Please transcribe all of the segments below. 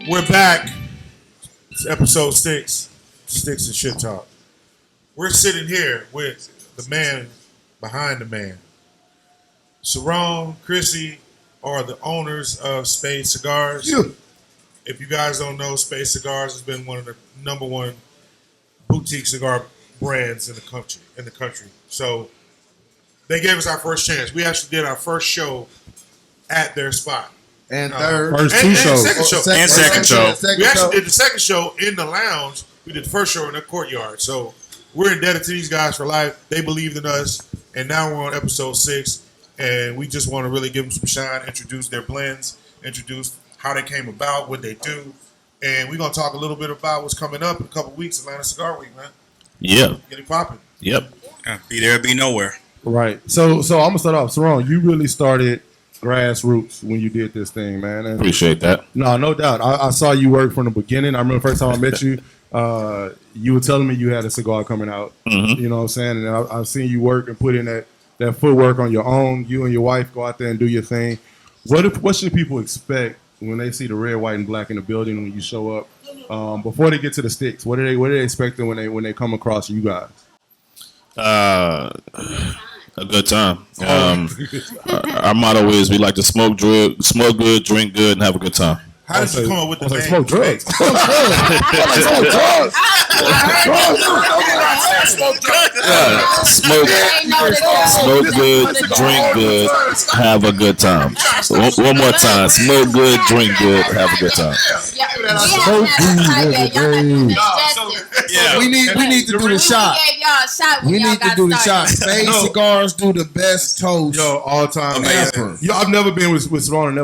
We're back. It's episode 6, Sticks-N-ShiTalk. We're sitting here with the man behind the man. Cerrone, Crissy are the owners of Spades Cigars. Yeah. If you guys don't know, Spades Cigars has been one of the number one boutique cigar brands in the country. So they gave us our first chance. We actually did our first show at their spot. And third. First two shows. Second show. We actually did the second show in the lounge. We did the first show in the courtyard. So we're indebted to these guys for life. They believed in us. And now we're on episode 6. And we just want to really give them some shine, introduce their blends, introduce how they came about, what they do. And we're going to talk a little bit about what's coming up in a couple weeks, Atlanta Cigar Week, man. Yeah. Get it popping. Yep. Be there, be nowhere. Right. So I'm going to start off. Cerrone, you really started grassroots when you did this thing, man. And Appreciate that. no doubt. I saw you work from the beginning. I remember the first time I met you, you were telling me you had a cigar coming out. Mm-hmm. You know what I'm saying? And I've seen you work and put in that footwork on your own. You and your wife go out there and do your thing. What should people expect when they see the red, white, and black in the building when you show up? Before they get to the sticks, what are they expecting when they come across you guys? A good time. Our motto is we like to smoke good, drink good, and have a good time. How did you come up with the name? Smoke drugs. Smoke good, drink good, have a good time. So one more time. Smoke good, drink good, have a good time. We need to do the shot. We need to do the shot. Spades Cigars do the best toast. Yo, all time. Ever. Yo, I've never been with Cerrone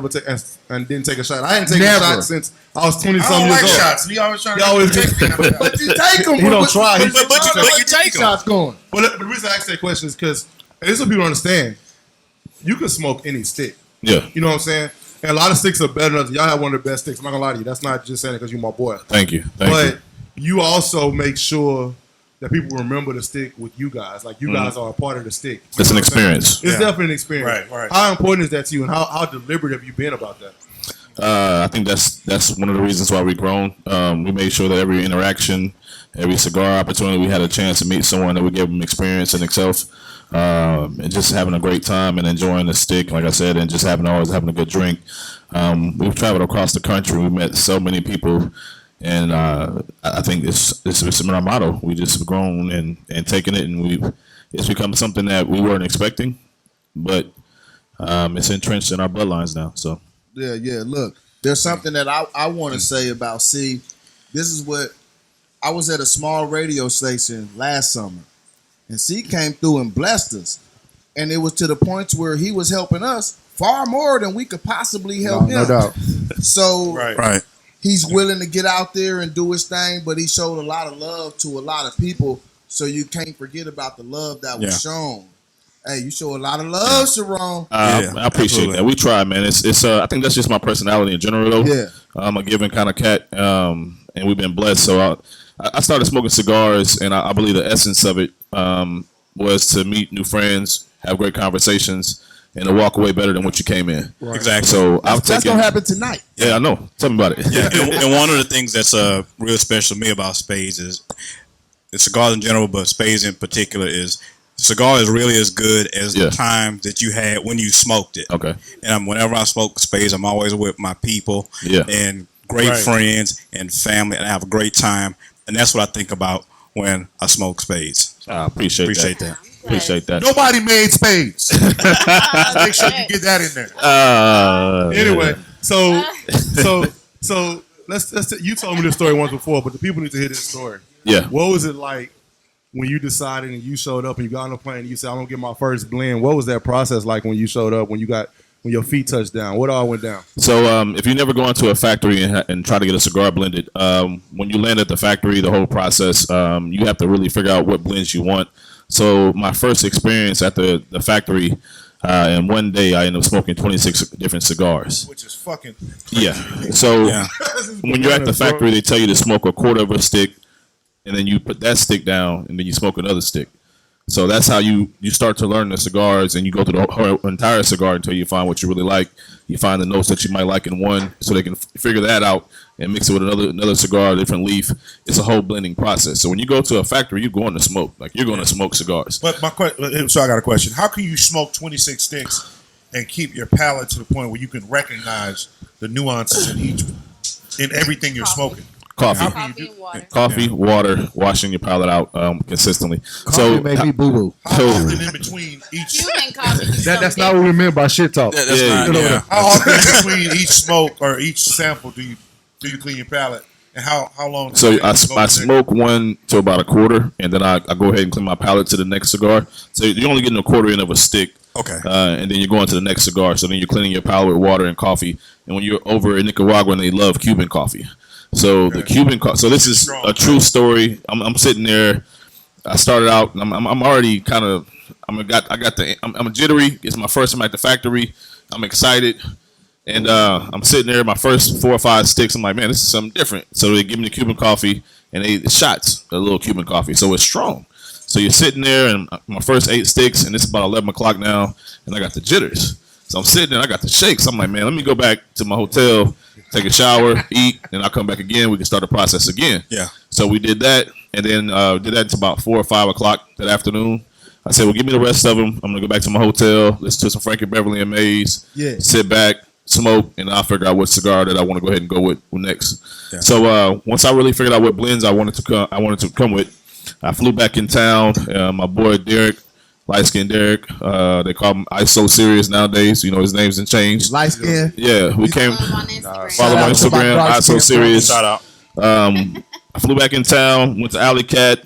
and didn't take a shot. I hadn't taken a shot since I was 20-something years old. Shots. He always trying He always to take them. But you take them. He don't try. But you take them. Shots going. But the reason I ask that question is because, and this is what people don't understand, you can smoke any stick. Yeah. You know what I'm saying? And a lot of sticks are better than others. Y'all have one of the best sticks. I'm not going to lie to you. That's not just saying it because you're my boy. Thank you. But you also make sure that people remember the stick with you guys. Like, you guys are a part of the stick. It's an experience. It's definitely an experience. Right. How important is that to you, and how deliberate have you been about that? I think that's one of the reasons why we've grown. We made sure that every interaction, every cigar opportunity, we had a chance to meet someone that would give them experience in itself, and just having a great time and enjoying the stick, like I said, and just always having a good drink. We've traveled across the country. We met so many people, and I think it's been our motto. We just grown and taken it, and it's become something that we weren't expecting, but it's entrenched in our bloodlines now. So. Yeah. Look, there's something that I want to say about. See, this is what I was at a small radio station last summer, and C came through and blessed us, and it was to the point where he was helping us far more than we could possibly help him. No doubt. So Right. he's willing to get out there and do his thing, but he showed a lot of love to a lot of people. So you can't forget about the love that was shown. Hey, you show a lot of love, Cerrone. I appreciate that. We try, man. It's I think that's just my personality in general, though. Yeah. I'm a giving kind of cat, and we've been blessed. So I started smoking cigars, and I believe the essence of it was to meet new friends, have great conversations, and to walk away better than what you came in. Right. Exactly. So That's gonna happen tonight. Yeah, I know. Tell me about it. Yeah, and one of the things that's real special to me about Spades is the cigars in general, but Spades in particular is. The cigar is really as good as the time that you had when you smoked it. Okay. And whenever I smoke Spades, I'm always with my people and great friends and family, and I have a great time. And that's what I think about when I smoke Spades. I appreciate that. Appreciate that. Nobody made Spades. Make sure you get that in there. Anyway, so let's you told me this story once before, but the people need to hear this story. Yeah. What was it like when you decided and you showed up and you got on the plane and you said, I'm gonna get my first blend? What was that process like when you showed up, when your feet touched down? What all went down? So if you never go into a factory and try to get a cigar blended, when you land at the factory, the whole process, you have to really figure out what blends you want. So my first experience at the factory, And one day I ended up smoking 26 different cigars. Which is fucking Yeah. So when you're at the factory, they tell you to smoke a quarter of a stick, and then you put that stick down, and then you smoke another stick. So that's how you start to learn the cigars, and you go through the whole entire cigar until you find what you really like. You find the notes that you might like in one, so they can figure that out and mix it with another cigar, a different leaf. It's a whole blending process. So when you go to a factory, you're going to smoke. Like, you're going to smoke cigars. But so I got a question. How can you smoke 26 sticks and keep your palate to the point where you can recognize the nuances in everything you're smoking? Coffee, water, washing your palate out consistently. Coffee made me boo boo. How often in between each? That's not what we meant by shit talk. How often in between each smoke or each sample do you clean your palate? And how long? So I smoke one to about a quarter, and then I go ahead and clean my palate to the next cigar. So you're only getting a quarter in of a stick. Okay. And then you're going to the next cigar. So then you're cleaning your palate with water and coffee. And when you're over in Nicaragua, and they love Cuban coffee. So the Cuban coffee. So this is a true story. I'm sitting there. I started out. I'm already kind of. I'm jittery. It's my first time at the factory. I'm excited. And I'm sitting there, my first 4 or 5 sticks. I'm like, man, this is something different. So they give me the Cuban coffee, and shots, a little Cuban coffee. So it's strong. So you're sitting there, and my first 8 sticks, and it's about 11 o'clock now, and I got the jitters. So I'm sitting there, I got the shakes. I'm like, man, let me go back to my hotel, take a shower, eat, and I'll come back again. We can start the process again. Yeah. So we did that, and then did that until about 4 or 5 o'clock that afternoon. I said, well, give me the rest of them. I'm going to go back to my hotel, listen to some Frankie Beverly and Mays, sit back, smoke, and I'll figure out what cigar that I want to go ahead and go with next. Yeah. So once I really figured out what blends I wanted to come with, I flew back in town. My boy Derek, light skinned Derek, they call him ISO Serious nowadays. You know, his name's been changed. Light skin. Yeah, we came. Follow him on Instagram, ISO Serious. Shout out. I flew back in town, went to Alley Cat,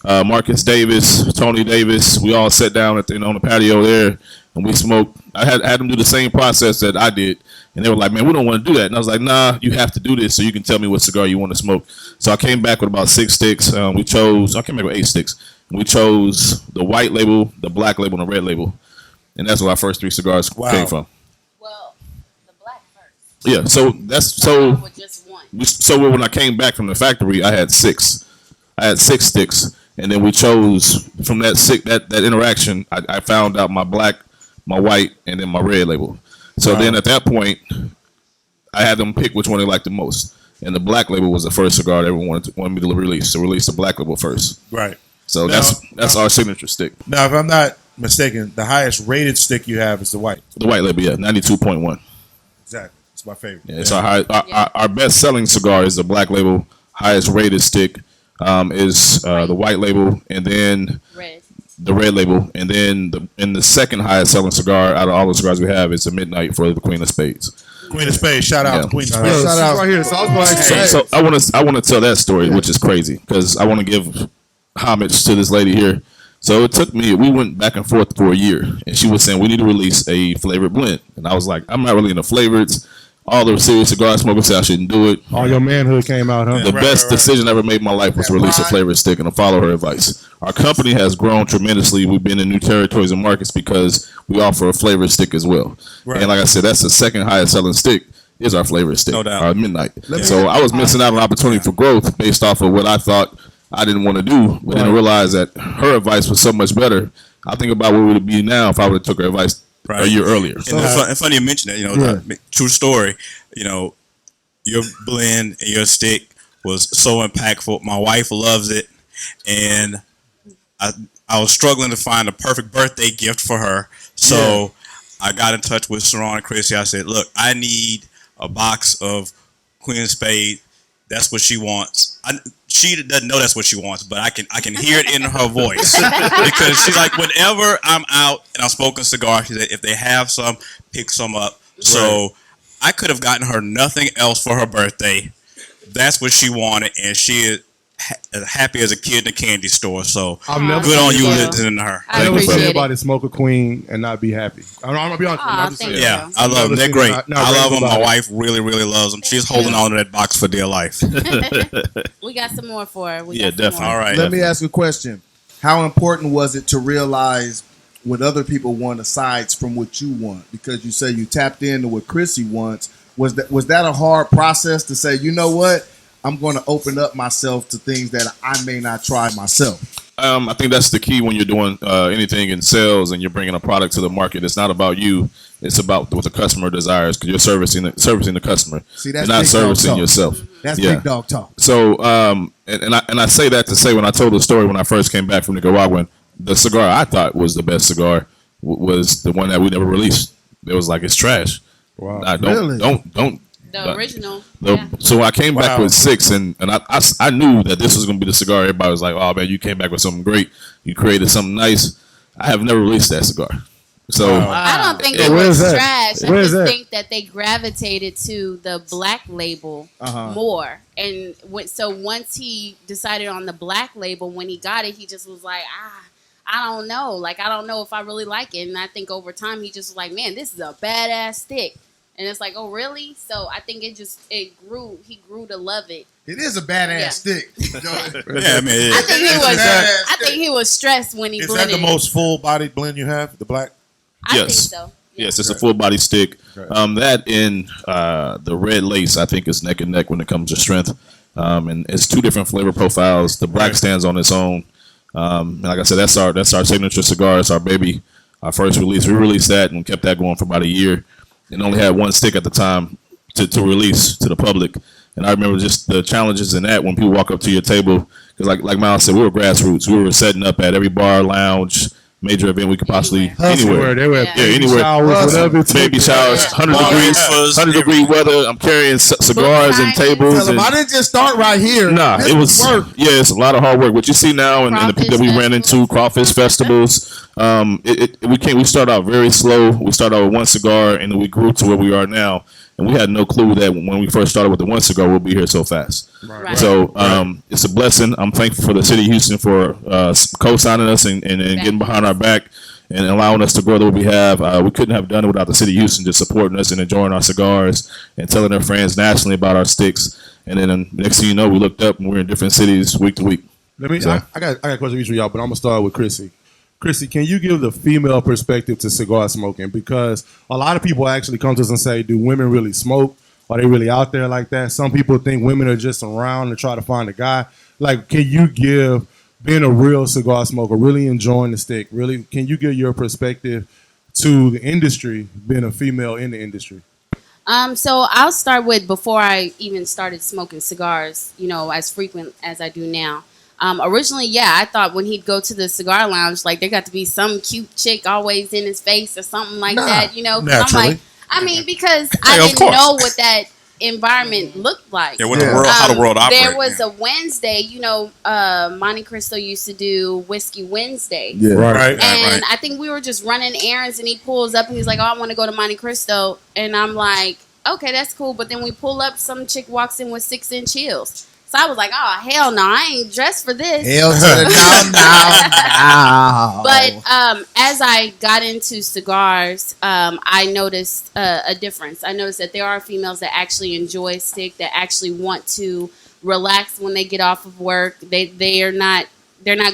Marcus Davis, Tony Davis. We all sat down on the patio there, and we smoked. I had them do the same process that I did, and they were like, "Man, we don't want to do that." And I was like, "Nah, you have to do this so you can tell me what cigar you want to smoke." So I came back with about 6 sticks. I came back with 8 sticks. We chose the white label, the black label, and the red label, and that's where our first 3 cigars came from. Well, the black first. Yeah, so that's so. So when I came back from the factory, I had 6. I had 6 sticks, and then we chose from that interaction. I found out my black, my white, and then my red label. So then at that point, I had them pick which one they liked the most, and the black label was the first cigar that everyone wanted me to release. So release the black label first. Right. So that's our signature stick. Now, if I'm not mistaken, the highest rated stick you have is the white. The white label, yeah, 92.1. Exactly. It's my favorite. Yeah, it's our best selling cigar is the black label. Highest rated stick is the white label, and then the red label, and then the second highest selling cigar out of all the cigars we have is the Midnight for the Queen of Spades. Queen of Spades, shout out to Queen of Spades. Shout out right here. So I want to tell that story, which is crazy, because I want to give homage to this lady here. So it took me, we went back and forth for a year, and she was saying we need to release a flavored blend, and I was like, I'm not really into flavors. All the serious cigar smokers said I shouldn't do it. All your manhood came out, huh? The best decision I ever made in my life was to release a flavored stick and to follow her advice. Our company has grown tremendously. We've been in new territories and markets because we offer a flavored stick as well. Right. And like I said, that's the second highest selling stick is our flavored stick, our Midnight. So I was missing out on an opportunity for growth based off of what I thought I didn't want to do, but then I realized that her advice was so much better. I think about where we would be now if I would have took her advice a year earlier. And it's funny you mention that. True story. Your blend and your stick was so impactful. My wife loves it, and I was struggling to find a perfect birthday gift for her. So I got in touch with Cerrone and Crissy. I said, "Look, I need a box of Queen of Spades. That's what she wants." She doesn't know that's what she wants, but I can hear it in her voice because she's like, whenever I'm out and I'm smoking cigars, she said, if they have some, pick some up. Right. So I could have gotten her nothing else for her birthday. That's what she wanted, and she is happy as a kid in a candy store. So good on you listening to her. I never seen anybody smoke a queen and not be happy. I'm gonna be honest. I love them. They're great. I love them. My wife really, really loves them. She's holding on to that box for dear life. We got some more for her. Definitely. All right. Let me ask you a question. How important was it to realize what other people want aside from what you want? Because you say you tapped into what Crissy wants. Was that a hard process to say, you know what, I'm going to open up myself to things that I may not try myself? I think that's the key when you're doing anything in sales and you're bringing a product to the market. It's not about you. It's about what the customer desires because you're servicing the customer. See, that's you're not big dog servicing talk. yourself. That's big dog talk. So, and I say that to say when I told the story when I first came back from Nicaragua, the cigar I thought was the best cigar was the one that we never released. It was like, it's trash. Wow. Don't. The original. So I came back with 6, and I knew that this was going to be the cigar. Everybody was like, "Oh man, you came back with something great. You created something nice." I have never released that cigar. So I don't think it was trash. I just think that they gravitated to the black label more. And so once he decided on the black label, when he got it, he just was like, I don't know. Like, I don't know if I really like it. And I think over time, he just was like, man, this is a badass stick. And it's like, oh, really? So I think it grew. He grew to love it. It is a badass stick. Yeah, I mean, I think he was stressed when he blended. Is that the most full-bodied blend you have, the black? I think so. Yes, it's a full body stick. That and the red lace, I think, is neck and neck when it comes to strength. And it's 2 different flavor profiles. The black stands on its own. And like I said, that's our signature cigar. It's our baby. Our first release. We released that and kept that going for about a year. And only had 1 stick at the time to release to the public. And I remember just the challenges in that when people walk up to your table, because like Miles said, we were grassroots. We were setting up at every bar, lounge, major event we could possibly anywhere. They were anywhere. Baby showers, 100 degree weather. I'm carrying cigars and tables. I didn't just start right here. Nah, it was work. Yeah, it's a lot of hard work. What you see now and the people that we ran into, crawfish festivals. We started out very slow. We started out with 1 cigar, and then we grew to where we are now. And we had no clue that when we first started with the 1 cigar, we'll be here so fast. Right. So it's a blessing. I'm thankful for the city of Houston for co-signing us and getting behind our back and allowing us to grow the way we have. We couldn't have done it without the city of Houston just supporting us and enjoying our cigars and telling their friends nationally about our sticks. And then next thing you know, we looked up and we're in different cities week to week. I got a question for y'all, but I'm going to start with Crissy. Crissy, can you give the female perspective to cigar smoking? Because a lot of people actually come to us and say, do women really smoke? Are they really out there like that? Some people think women are just around to try to find a guy. Like, can you give, being a real cigar smoker, really enjoying the stick, really, can you give your perspective to the industry, being a female in the industry? So I'll start with before I even started smoking cigars, as frequent as I do now. Originally, I thought when he'd go to the cigar lounge, like there got to be some cute chick always in his face or something like that, Naturally. I'm like, because I didn't know what that environment looked like. Yeah, what the world, how the world operates. There was a Wednesday, Monte Cristo used to do Whiskey Wednesday. Yeah, right. And I think we were just running errands, and he pulls up and he's like, "Oh, I want to go to Monte Cristo," and I'm like, "Okay, that's cool." But then we pull up, some chick walks in with 6-inch heels. So I was like, oh, hell no, I ain't dressed for this. Hell to the no. But as I got into cigars, I noticed a difference. I noticed that there are females that actually enjoy stick, that actually want to relax when they get off of work. They're not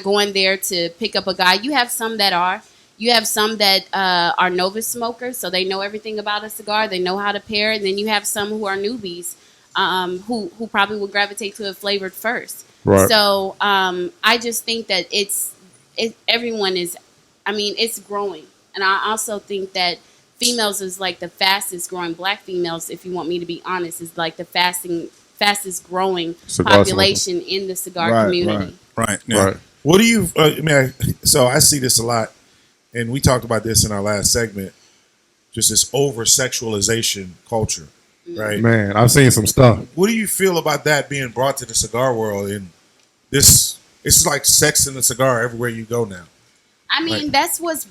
going there to pick up a guy. You have some that are. You have some that are novice smokers, so they know everything about a cigar. They know how to pair it. And then you have some who are newbies. Who probably would gravitate to a flavored first. Right. So I just think that everyone is, it's growing. And I also think that females is like the fastest growing, black females, if you want me to be honest, is like the fastest growing population in the cigar community. Right. Yeah. Right. What do you, so I see this a lot, and we talked about this in our last segment, just this over-sexualization culture. Right, man. I've seen some stuff. What do you feel about that being brought to the cigar world? And it's like sex in the cigar everywhere you go now. That's what's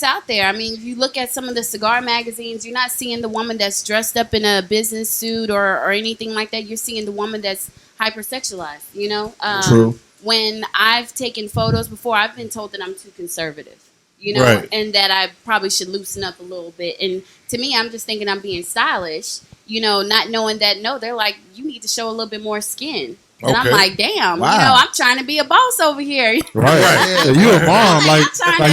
out there. If you look at some of the cigar magazines, you're not seeing the woman that's dressed up in a business suit or anything like that. You're seeing the woman that's hypersexualized. True. When I've taken photos before, I've been told that I'm too conservative. And that I probably should loosen up a little bit. And to me, I'm just thinking I'm being stylish, not knowing that, no, they're like, you need to show a little bit more skin. And I'm like, damn, I'm trying to be a boss over here. Right. Yeah. Yeah, you a mom, like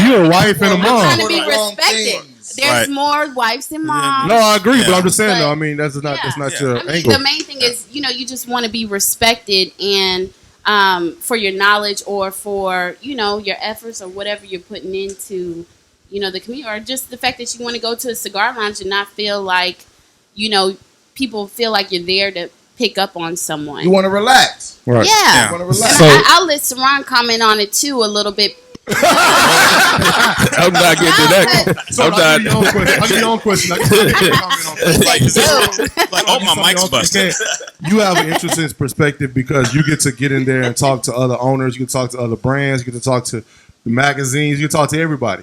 you a wife and a I'm mom. trying to be respected. There's more wives than moms. No, I agree, but I'm just saying though. I mean, that's not your angle. The main thing is, you just want to be respected and for your knowledge or for your efforts or whatever you're putting into the community, or just the fact that you want to go to a cigar lounge and not feel like people feel like you're there to pick up on someone. You want to relax. Right. Yeah. You want to relax. So- I'll let Cerrone comment on it too a little bit. I'm not getting to that. So I'm I'll give you not. your own question. I can't comment on that. Like, oh, my mic's busted. You have an interesting perspective because you get in there and talk to other owners. You can talk to other brands. You get to talk to the magazines. You can talk to everybody.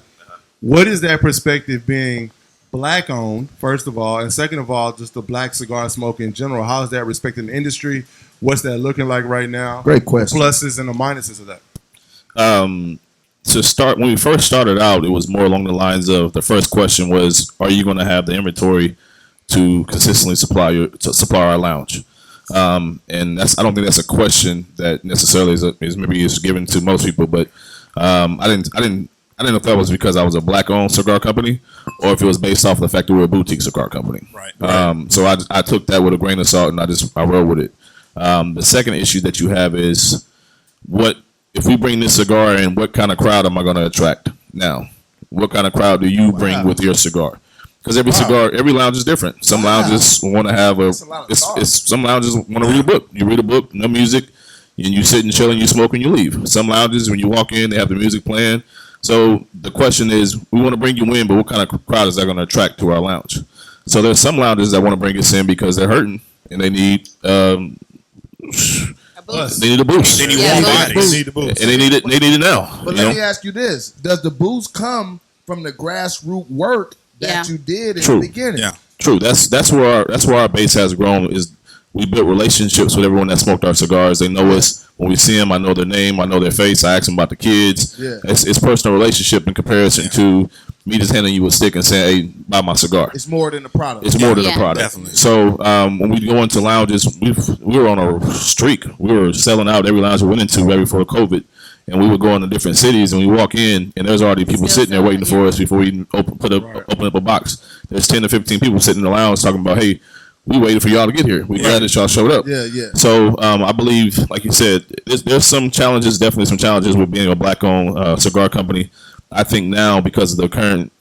What is that perspective being black owned, first of all, and second of all, just the black cigar smoke in general? How is that respecting the industry? What's that looking like right now? Great question. Pluses and the minuses of that. To start, when we first started out, it was more along the lines of the first question was, "Are you going to have the inventory to consistently supply our lounge?" And I don't think that's a question that necessarily is given to most people. But I didn't know if that was because I was a black-owned cigar company, or if it was based off the fact that we were a boutique cigar company. Right. So I took that with a grain of salt, and I rolled with it. The second issue that you have is if we bring this cigar in, what kind of crowd am I going to attract now? What kind of crowd do you bring with your cigar? Because every lounge is different. Some lounges want to have some lounges want to read a book. You read a book, no music, and you sit and chill and you smoke and you leave. Some lounges, when you walk in, they have the music playing. So the question is, we want to bring you in, but what kind of crowd is that going to attract to our lounge? So there's some lounges that want to bring us in because they're hurting and they need a boost. They need a boost. They need warm bodies. They need the boost. And they need it now. But let me ask you this: does the boost come from the grassroots work that you did in the beginning? Yeah. True. That's where our base has grown. Is we built relationships with everyone that smoked our cigars. They know us. When we see them, I know their name, I know their face. I ask them about the kids. Yeah. It's personal relationship in comparison to me just handing you a stick and saying, "Hey, buy my cigar." It's more than the product. It's more than a product. Definitely. So when we go into lounges, we were on a streak. We were selling out every lounge we went into right before COVID. And we would go into different cities, and we walk in, and there's already people sitting there waiting for us before we even open up a box. There's 10 to 15 people sitting in the lounge talking about, "Hey, we waited for y'all to get here. We glad that y'all showed up." Yeah. So I believe, like you said, there's some challenges, definitely some challenges with being a black-owned cigar company. I think now, because of the current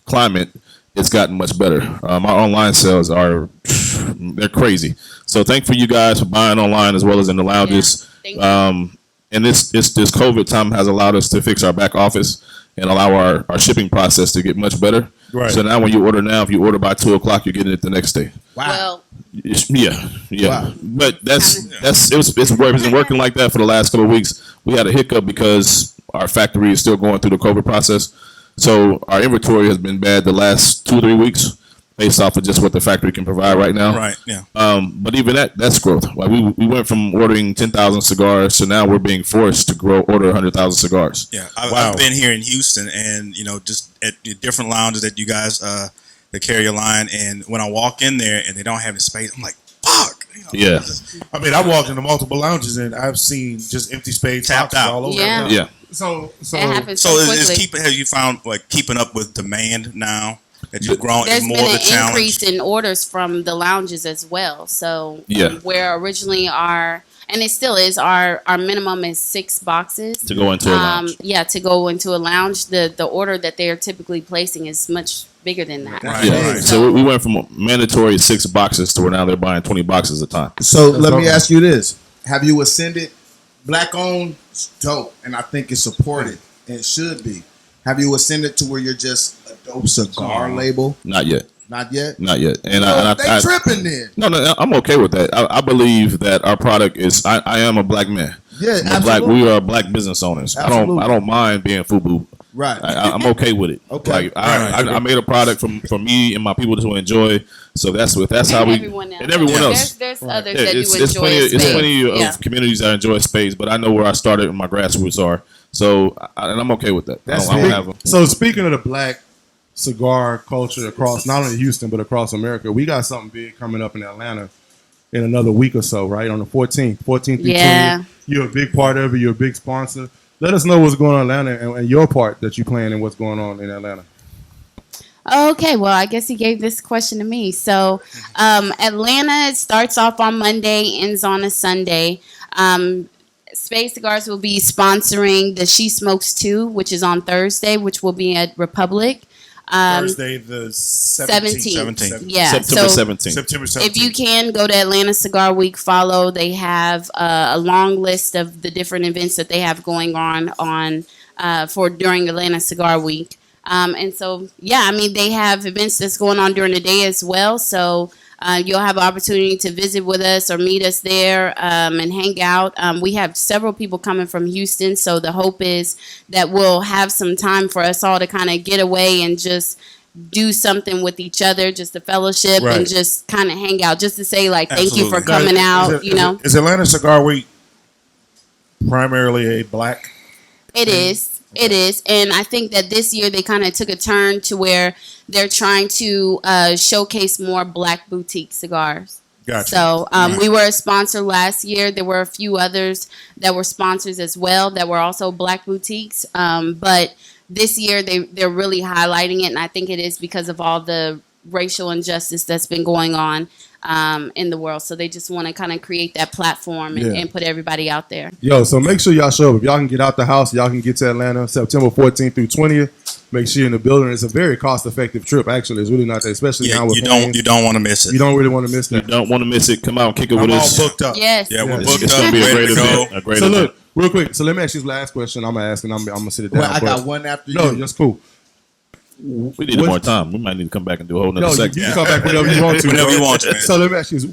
climate, it's gotten much better. Our online sales they're crazy. So thankful you guys for buying online as well as in the lounges. And this COVID time has allowed us to fix our back office and allow our shipping process to get much better. Right. So now when you order now, if you order by 2:00, you're getting it the next day. Wow. Well, Yeah. Wow. But it's been working like that for the last couple of weeks. We had a hiccup because our factory is still going through the COVID process. So our inventory has been bad the last 2-3 weeks, based off of just what the factory can provide right now. Right. Yeah. But even that's growth. Like we went from ordering 10,000 cigars to now we're being forced to order 100,000 cigars. Yeah. I've been here in Houston, and just at the different lounges that you guys that carry your line, and when I walk in there and they don't have the space, I'm like, fuck. Yeah. I mean, I've walked into multiple lounges and I've seen just empty spades Tapped out. all over. Yeah. Yeah. So it happens So quickly. have you found like keeping up with demand now that you've grown There's is been more the an challenge? increase in orders from the lounges as well. So where originally and it still is, our minimum is 6 boxes To go into a lounge. Yeah, to go into a lounge. The order that they're typically placing is much bigger than that. Right. Yeah. So we went from mandatory 6 boxes to where now they're buying 20 boxes a time. So let me ask you this: have you ascended? Black owned, dope, and I think it's supported, and it should be. Have you ascended to where you're just a dope cigar label? Not yet. Not yet. Not yet. And They tripping then. No, I'm okay with that. I believe that our product is. I am a black man. Yeah, We are black business owners. Absolutely. I don't mind being FUBU. Right. I'm okay with it. Okay. Like I made a product for me and my people to enjoy. So that's how we Everyone else. and everyone else. There's others Yeah, that do it's enjoy plenty. It's Spades. plenty of communities that enjoy Spades, but I know where I started and my grassroots are. So and I'm okay with that. I don't have them. So speaking of the black cigar culture across not only Houston but across America, we got something big coming up in Atlanta in another week or so, right? On the 14th through 20th. You're a big part of it. You're a big sponsor. Let us know what's going on in Atlanta and your part that you playing and what's going on in Atlanta. Okay, well, I guess he gave this question to me. So, Atlanta starts off on Monday, ends on a Sunday. Spades Cigars will be sponsoring the She Smokes 2, which is on Thursday, which will be at Republic. Thursday the 17th. Yeah. September So 17th. September 17th. if you can, go to Atlanta Cigar Week, follow. They have a long list of the different events that they have going on for during Atlanta Cigar Week. And so, yeah, I mean, they have events that's going on during the day as well. So you'll have an opportunity to visit with us or meet us there and hang out. We have several people coming from Houston. So the hope is that we'll have some time for us all to kind of get away and just do something with each other, just a fellowship and just kind of hang out, just to say, like, thank you for coming out, you know. Is Atlanta Cigar Week primarily a black? It is. It is. And I think that this year they kind of took a turn to where they're trying to showcase more black boutique cigars. Gotcha. So we were a sponsor last year. There were a few others that were sponsors as well that were also black boutiques. But this year they're really highlighting it. And I think it is because of all the racial injustice that's been going on in the world. So they just want to kind of create that platform and put everybody out there. Yo, so make sure y'all show up. If y'all can get out the house, y'all can get to Atlanta September 14th through 20th. Make sure you're in the building. It's a very cost-effective trip, actually. It's really not that, especially now with you don't want to miss it. You don't really want to miss that. You don't want to miss it. Come out and kick it with us. All booked up. Yes. Yeah, we're It's booked going up. to be a Ready great to go. event. A great So event. look, real quick. So let me ask you this last question. I'm going to ask, and I'm going to sit it down. Well, I got one after you. No, that's cool. We need more time. We might need to come back and do a whole nother No, segment. you can come back whenever you want to. Whenever you want to, man. So let me ask you this.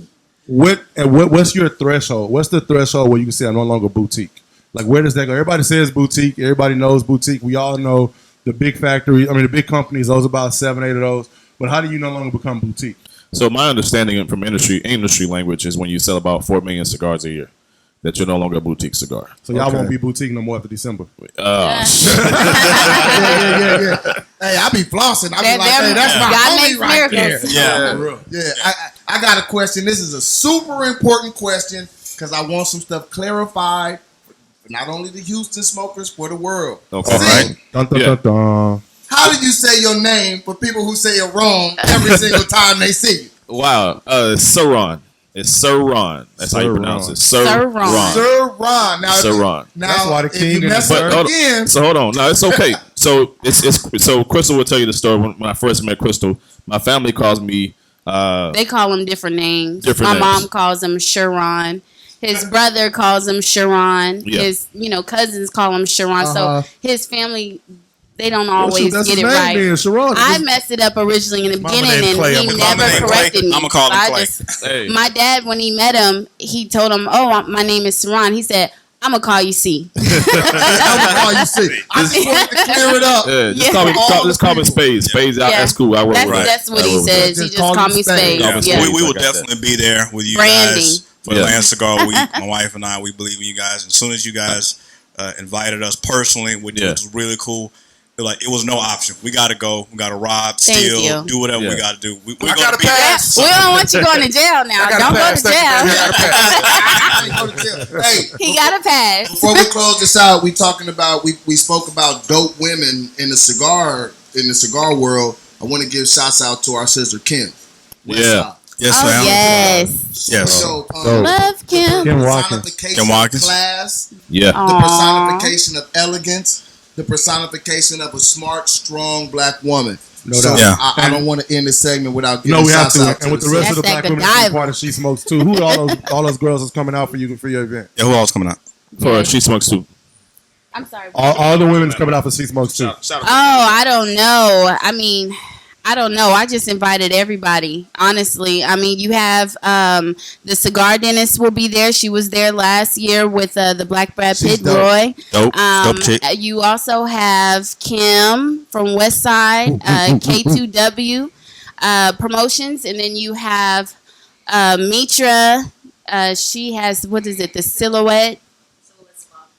What's your threshold? What's the threshold where you can say I'm no longer boutique? Like, where does that go? Everybody says boutique. Everybody knows boutique. We all know the big factories. I mean, the big companies. Those about 7, 8 of those. But how do you no longer become boutique? So my understanding from industry language is when you sell about 4 million cigars a year, that you're no longer a boutique cigar. So y'all won't be boutique no more after December. Yeah. Hey, I be flossing. I be like, hey, that's my God homie makes right there. miracles. Yeah. I got a question. This is a super important question because I want some stuff clarified for not only the Houston smokers, for the world. Okay. See, Dun, dun, dun, dun. how do you say your name for people who say it wrong every single time they see you? Wow. Cerrone. It's Cerrone. That's how you pronounce it. Cerrone. Sir Ron. Now, Cerrone. now That's why the if king you is mess Sir. up again, So hold on. No, it's okay. So so Crystal will tell you the story. When I first met Crystal, my family calls me. They call him different names. Different My names. mom calls him Sharon. His brother calls him Sharon. Yeah. His cousins call him Sharon. So his family, they don't always That's get his it name right. then, Sharon. I messed it up originally in the Mama beginning, named and Clay. he I'ma call never him Clay. corrected me. I'ma call him So I Clay. just- Hey. My dad, when he met him, he told him, "Oh, my name is Saran." He said, "I'm gonna call you C." I'm gonna call you see. I just wanted to clear it up. Yeah, just Yeah. call me, All just call me Spades. Spades out. Yeah. That's cool. I work with That's what I he work with says. Just He call just call him me Spades. Spades. Call me Yeah. Spades. We will I got that. definitely be there with you Branding. guys for Yeah. Atlanta Cigar Week. My wife and I, we believe in you guys. As soon as you guys invited us personally, which was really cool. Like, it was no option. We got to go. We got to rob, Thank steal, you. do whatever we Yeah. got to do. We're I going got to a be there. pass. We don't want you going to jail now. I got a Don't go pass. to Thank you. jail. I ain't go to jail. Hey, He got a pass. before we close this out, we spoke about dope women in the cigar world. I want to give shouts out to our sister Kim. Yeah. Yes, Oh ma'am. yes. Yes. So, Love Kim. Kim Watkins. personification Kim Watkins. of class, Yeah. the Aw. personification of elegance, the personification of a smart, strong black woman. No So doubt. Yeah. I don't want to end this segment without No, giving we have shouts to. out And with the rest of the That's black that women that Godiva. take part of She Smokes too. Who are all those girls that's coming out for your event? Yeah, who else coming out? For She Smokes Too. I'm sorry. All the women's coming out for She Smokes too. Oh, I don't know. I mean, I don't know. I just invited everybody, honestly. I mean, you have the cigar dentist will be there. She was there last year with the Black Brad She's Pitt, dope. Roy. Dope chick. You also have Kim from West Side, K2W Promotions. And then you have Mitra. She has, what is it, the Silhouette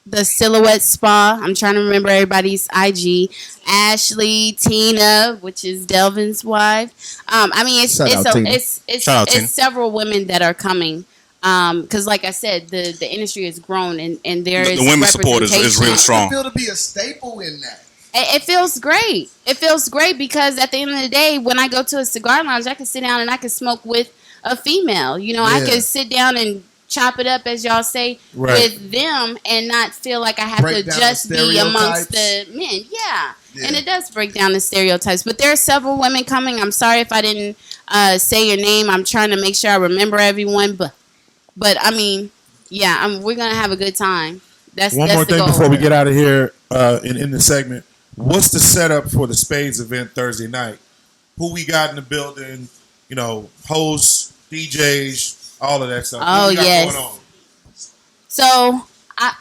the Silhouette Spa. I'm trying to remember everybody's IG. Ashley, Tina, which is Delvin's wife. I mean, Shout out, Tina. it's several women that are coming. Because, like I said, the industry has grown, and there is the women's support is really I strong. feel to be a staple in that. It feels great. It feels great because at the end of the day, when I go to a cigar lounge, I can sit down and I can smoke with a female. You know, I Yeah. can sit down and chop it up, as y'all say, Right. with them and not feel like I have Break to down just the be amongst the stereotypes. men. Yeah. Yeah. And it does break down the stereotypes. But there are several women coming. I'm sorry if I didn't say your name. I'm trying to make sure I remember everyone. But I mean, yeah, we're going to have a good time. That's One more the thing goal. before we get out of here in the segment. What's the setup for the Spades event Thursday night? Who we got in the building? You know, hosts, DJs, all of that stuff. Oh, What we got yes. going on? So,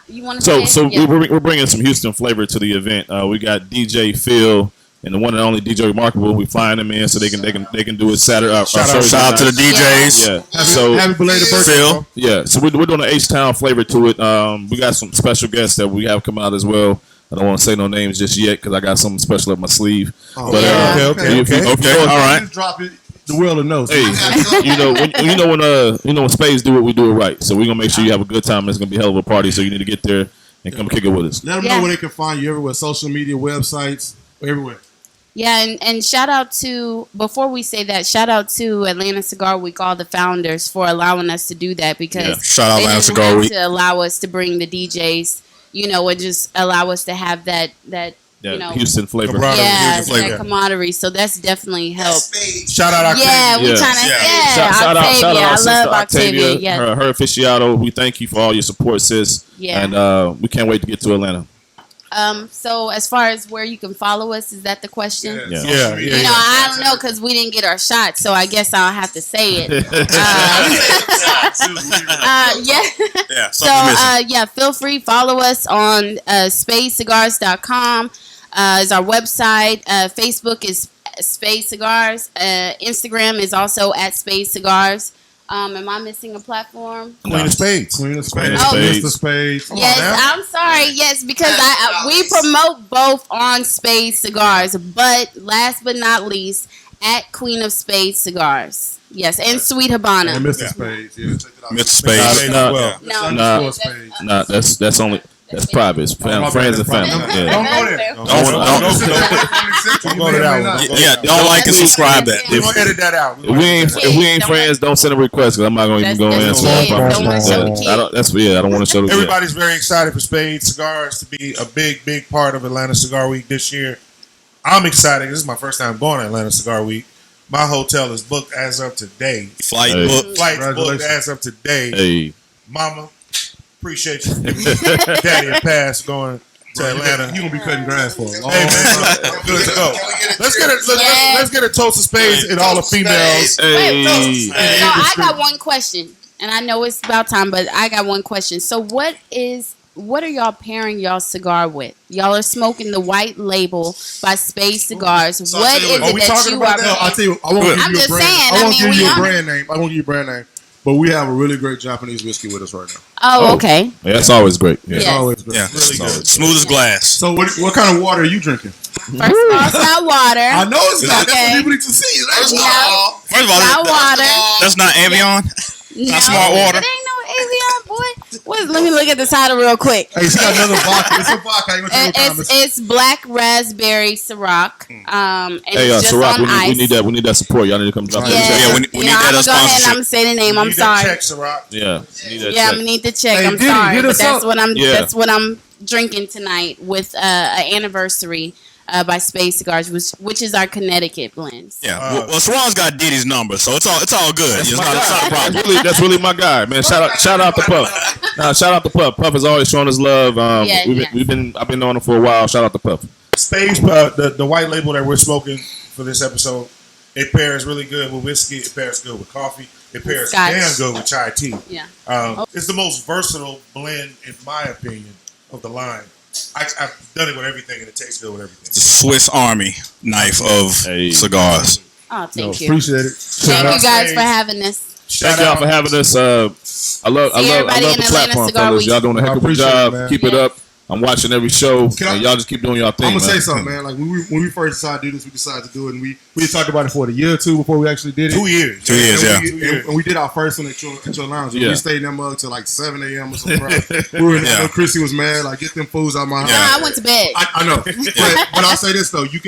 you want to say So it? Yeah. we're bringing some Houston flavor to the event. We got DJ Phil and the one and only DJ Remarkable. We flying them in so they can do it Saturday. Shout out to the DJs. Yeah. So Happy belated birthday, Phil. bro. yeah. So we're doing an H-Town flavor to it. We got some special guests that we have come out as well. I don't want to say no names just yet because I got something special up my sleeve. Oh, But, yeah. Okay, all right. Just drop it. The world will know. Hey, when Spades do it, we do it right. So we're gonna make sure you have a good time. It's gonna be a hell of a party. So you need to get there and come kick it with us. Let them Yeah. know where they can find you everywhere. Social media, websites, everywhere. Yeah, and shout out to, before we say that, shout out to Atlanta Cigar Week, all the founders, for allowing us to do that because Yeah. Shout out they Atlanta didn't Cigar have Week. to allow us to bring the DJs, and just allow us to have that Houston flavor. Camaraderie. yeah, Houston flavor. that camaraderie. So that's definitely helped. Shout out Octavia. Yeah, we Yeah. trying to, Yeah. Shout out Octavia. our I sister love Octavia. Yeah, her aficionado. We thank you for all your support, sis. yeah. And we can't wait to get to Atlanta. So as far as where you can follow us, is that the question? Yeah. Yeah. I don't know because we didn't get our shot, so I guess I'll have to say it. Yeah. Yeah, So something missing. feel free, follow us on spadecigars.com is our website. Facebook is Spades Cigars. Instagram is also at Spades Cigars. Am I missing a platform? Queen of Spades. Queen of Spades. Oh. Mr. Spades. Yes, now. I'm sorry. Yes, because we promote both on Spades Cigars, but last but not least, at Queen of Spades Cigars. Yes, and Sweet Habana. And Mr. Spades. Yeah, check it out. Mr. Spades. No, Well. No, Nah. Spades. Nah, that's private. It's friends and family. Yeah. Don't go there. Don't Don't go to that one. Yeah, don't like and subscribe that. We're going to edit that out. If we ain't friends, don't send a request because I'm not going to even go That's answer. the I kid. promise Don't you. want to show the I don't want to show the kid. Everybody's very excited for Spades Cigars to be a big part of Atlanta Cigar Week this year. I'm excited. This is my first time going to Atlanta Cigar Week. My hotel is booked as of today. Flight Hey. book. Flights booked Congratulations. as of today. Hey, Mama, appreciate you. Daddy and Pass going to Atlanta. You gonna be cutting grass for a long Hey man, time. I'm good to go. Let's get a toast of Spades and all the females. hey. So I got one question, and I know it's about time, but I got one question. So what are y'all pairing y'all cigar with? Y'all are smoking the white label by Spades Cigars. What is Are we it that talking you about are? that? I'll tell you, I won't give I'm you a just brand. saying, I won't I give mean, you we a on brand name. I won't give you a brand name. But we have a really great Japanese whiskey with us right now. Oh, okay. Yeah, that's always great. Yeah. It's Yes. always great. Yeah, Really good. smooth as glass. So what kind of water are you drinking? First of all, it's not water. I know it's not. That's Okay. what people need to see. That's No. all. First of all, Not water. that's not Avion. No, smart water. It ain't no Avion, boy. Let me look at the title real quick. Hey, she got another vodka. It's a vodka. I ain't gonna tell you what time It's black raspberry Ciroc. And Hey, it's just Ciroc, on ice. we need that support. Y'all need to come drop Yeah, that check. Yeah, we need that I'm as gonna go ahead and sponsorship. I'm say the name. I'm Need that sorry. check, Ciroc. Yeah, we need that Yeah, I'm check. gonna need the check. Hey, I'm Diddy, sorry, hit but us that's up. Yeah. what I'm drinking tonight with an anniversary by Spades Cigars, which is our Connecticut blends. Yeah, well, Cerrone's got Diddy's number, so it's all good. It's not a problem. That's really my guy, man. Shout out to Puff. Shout out to Puff. Puff has always shown his love. Yeah, I've been on him for a while. Shout out to Puff. Spades, the white label that we're smoking for this episode, it pairs really good with whiskey. It pairs good with coffee. It pairs Scotch. damn good with chai tea. Yeah. It's the most versatile blend, in my opinion, of the line. I've done it with everything, and it tastes good with everything. The Swiss Army knife of Hey. cigars. Oh, thank you. Appreciate it. Thank you guys for having us. Shout Thank y'all out for having us. I love everybody in the Atlanta platform, Cigar fellas. Week. Y'all doing a heck of a appreciate job. it, man. Keep it up. I'm watching every show, and y'all just keep doing y'all thing. I'm gonna man. say something, man. Like when we first decided to do this, we decided to do it, and we talked about it for a year or two before we actually did it. 2 years. 2 years, yeah. And we did our first one at your lounge. Yeah. We stayed in that mug till like 7 a.m. or something. We were in there. Yeah. Crissy was mad. Like, get them fools out my house. I went to bed. I know, but I'll say this though: you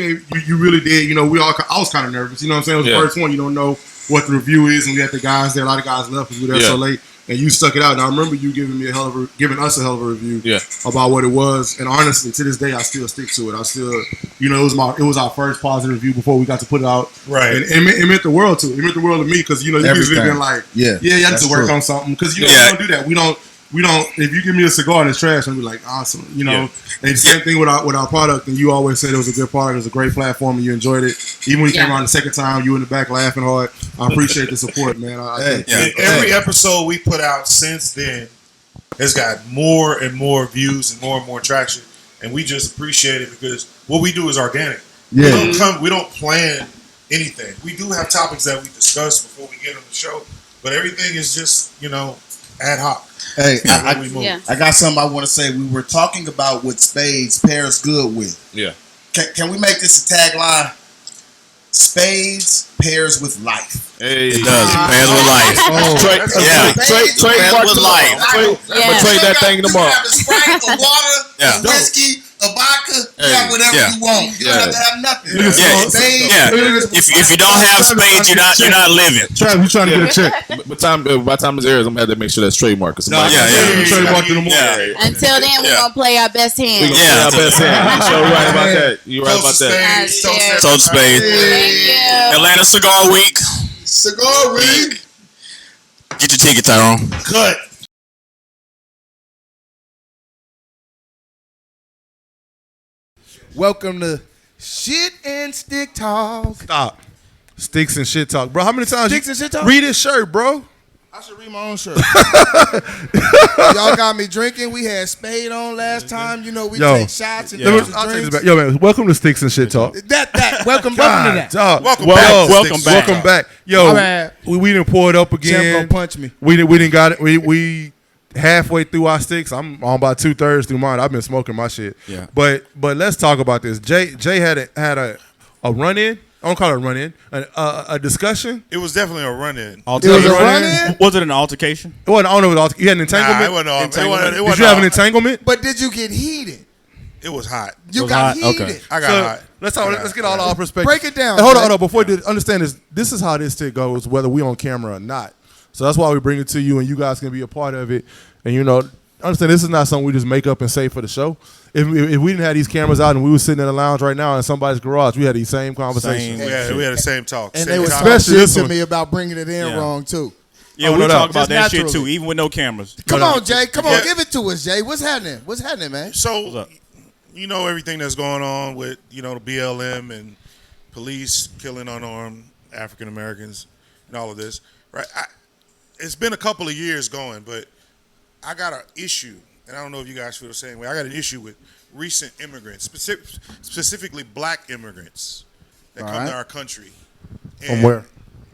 really did. You know, I was kind of nervous. You know what I'm saying? It was the first one. You don't know what the review is, and we had the guys there. A lot of guys left because we were there so late, and you stuck it out. And I remember you giving us a hell of a review about what it was. And honestly, to this day, I still stick to it. I still, you know, it was our first positive review before we got to put it out. Right. And it meant the world to it. It meant the world to me because you know you could have been like, you have to work on something because you know, we don't do that. We don't. If you give me a cigar and it's trash, I'm be like, awesome, you know. And same thing with our product. And you always said it was a good product. It was a great platform, and you enjoyed it. Even when you came around the second time, you were in the back laughing hard. I appreciate the support, man. Every episode we put out since then has got more and more views and more traction, and we just appreciate it because what we do is organic. Yeah. We don't plan anything. We do have topics that we discuss before we get on the show, but everything is just ad hoc. Hey, I got something I want to say. We were talking about what Spades pairs good with. Yeah. Can we make this a tagline? Spades pairs with life. Hey, It does. It pairs with life. Trademark with tomorrow. life. I'm gonna trade that thing tomorrow. You have a Sprite, a water, Yeah. a whiskey, a vodka. You have whatever you want. You don't have to have nothing. If you don't have spades, you're not living. Trav, you trying to get a check? By the time it's airs, I'm gonna have to make sure that's trademark. Trademark in the morning. Until then, we're gonna play our best hand. We're gonna play our best hand. You sure right about that. You right about that. Toast spades. Thank you. Atlanta Cigar Week. Cigar week. Get your ticket, Tyrone. Cut. Welcome to Shit and Stick Talk. Stop. Sticks and shit talk, bro. How many times Sticks and Shit Talk? read his shirt, bro? I should read my own shirt. Y'all got me drinking. We had Spade on last time. You know, we take shots and I'll take this back. Yo, man, welcome to Sticks and Shit Talk. Welcome to that. Dog. Welcome back. Yo, we didn't pour it up Champ again. gonna punch me. We didn't got it. We halfway through our sticks. I'm on about 2/3 through mine. I've been smoking my shit. Yeah. But let's talk about this. Jay had a run in. I don't call it a run in. A discussion. It was definitely a run-in. It was a run-in? Was it an altercation? It wasn't. I don't know. You had an entanglement. It wasn't. Did you have an entanglement? But did you get heated? It was hot. You got heated. Okay. I got hot. Let's get all our perspective. Break it down. Hold on. Before you understand this, this is how this shit goes, whether we on camera or not. So that's why we bring it to you, and you guys can be a part of it. And understand this is not something we just make up and say for the show. If we didn't have these cameras out and we were sitting in the lounge right now in somebody's garage, we had these same conversations. We had the same talk. And same they were time. talking Especially shit this to one. me about bringing it in wrong, too. Yeah, Oh, we no talk doubt. about that Just shit too, naturally. even with no cameras. Come on, Jay. Come on. Yeah. Give it to us, Jay. What's happening? What's happening, man? So, you know everything that's going on with, the BLM and police killing unarmed African Americans and all of this, right? It's been a couple of years going, but I got an issue, and I don't know if you guys feel the same way. I got an issue with recent immigrants, specifically black immigrants that come to our country. From where?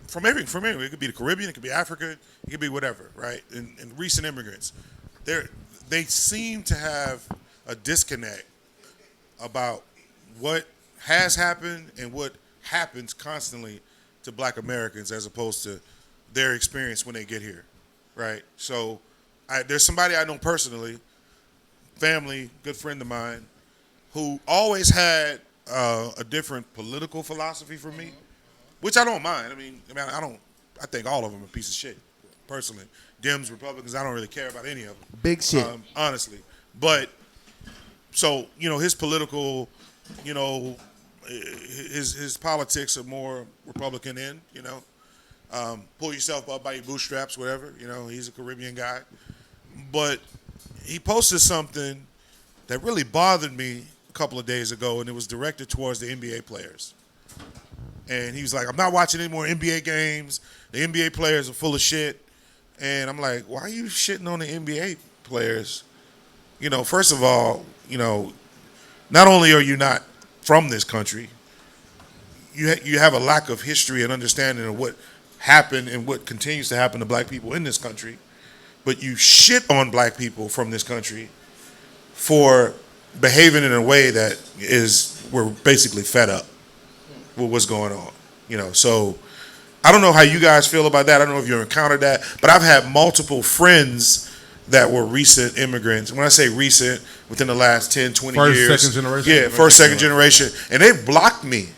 From everywhere. It could be the Caribbean, it could be Africa, it could be whatever, right? And recent immigrants, they seem to have a disconnect about what has happened and what happens constantly to black Americans as opposed to their experience when they get here, right? So there's somebody I know personally, family, good friend of mine, who always had a different political philosophy from me, which I don't mind. I think all of them are a piece of shit, personally. Dems, Republicans, I don't really care about any of them. Big shit. Honestly. But, so, his political, his politics are more Republican end, pull yourself up by your bootstraps, whatever. He's a Caribbean guy. But he posted something that really bothered me a couple of days ago, and it was directed towards the NBA players. And he was like, I'm not watching any more NBA games. The NBA players are full of shit. And I'm like, why are you shitting on the NBA players? First of all, not only are you not from this country, you have a lack of history and understanding of what happened and what continues to happen to black people in this country, but you shit on black people from this country for behaving in a way that we're basically fed up with what's going on. So I don't know how you guys feel about that. I don't know if you encountered that, but I've had multiple friends that were recent immigrants. When I say recent, within the last 10, 20 years. First, second generation? Yeah, first, second generation. And they blocked me.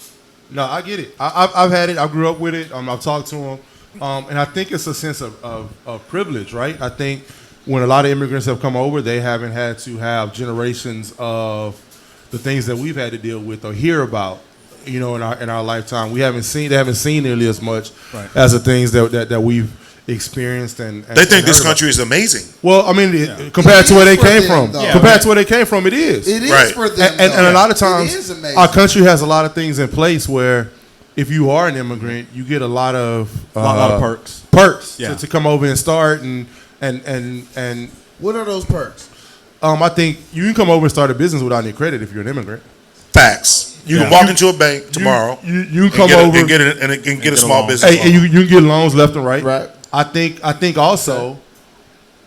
No, I get it. I've had it. I grew up with it. I've talked to them. And I think it's a sense of privilege, right? I think when a lot of immigrants have come over, they haven't had to have generations of the things that we've had to deal with or hear about, in our lifetime. They haven't seen nearly as much as the things that we've experienced and they think this country is amazing. Well, I mean, compared to where they came from, it is. It is for them, and a lot of times, our country has a lot of things in place where, if you are an immigrant, you get a lot of perks. To come over and start and what are those perks? I think you can come over and start a business without any credit if you're an immigrant. Facts. You can walk into a bank tomorrow. You come over and get a small business. And you can get loans left and right. Right. I think also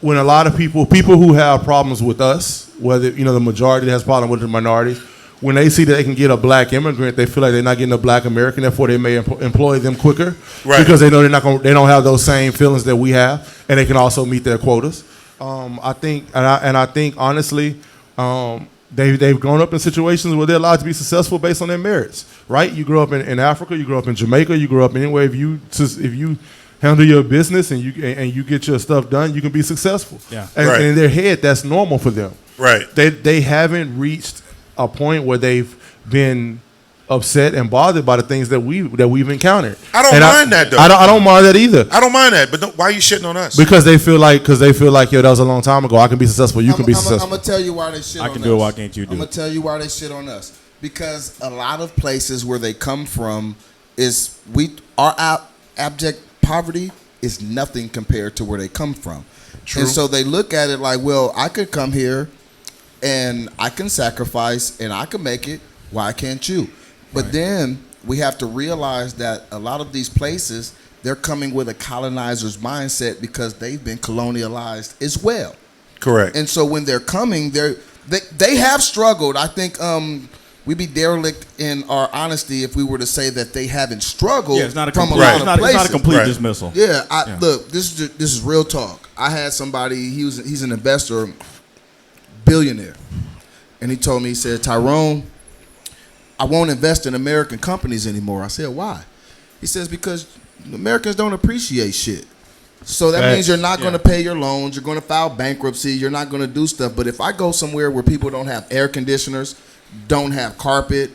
when a lot of people who have problems with us, whether the majority has problem with the minorities, when they see that they can get a black immigrant, they feel like they're not getting a black American. Therefore, they may employ them quicker because they know they don't have those same feelings that we have, and they can also meet their quotas. I think honestly, they've grown up in situations where they're allowed to be successful based on their merits. Right? You grew up in Africa, you grew up in Jamaica, you grew up anywhere. If you handle your business and you get your stuff done, you can be successful. Yeah. And in their head, that's normal for them. Right. They haven't reached a point where they've been upset and bothered by the things that we've encountered. I don't mind that though. I don't mind that either. I don't mind that, but why are you shitting on us? Because they feel like yo, that was a long time ago. I can be successful. You can be successful. I'm gonna tell you why they shit on us. I can do it. Why can't you do it? I'm gonna tell you why they shit on us. Because a lot of places where they come from our abject poverty is nothing compared to where they come from. True. And so they look at it like, well, I could come here and I can sacrifice and I can make it. Why can't you? But then we have to realize that a lot of these places, they're coming with a colonizer's mindset because they've been colonialized as well. Correct. And so when they're coming, they have struggled. I think we'd be derelict in our honesty if we were to say that they haven't struggled. Yeah, it's not a from complete, a lot of places. It's not a complete dismissal. Yeah, look, this is real talk. I had somebody. He's an investor, billionaire, and he told me, he said, Tyrone, I won't invest in American companies anymore. I said, why? He says, because Americans don't appreciate shit. So that means you're not going to pay your loans. You're going to file bankruptcy. You're not going to do stuff. But if I go somewhere where people don't have air conditioners, don't have carpet,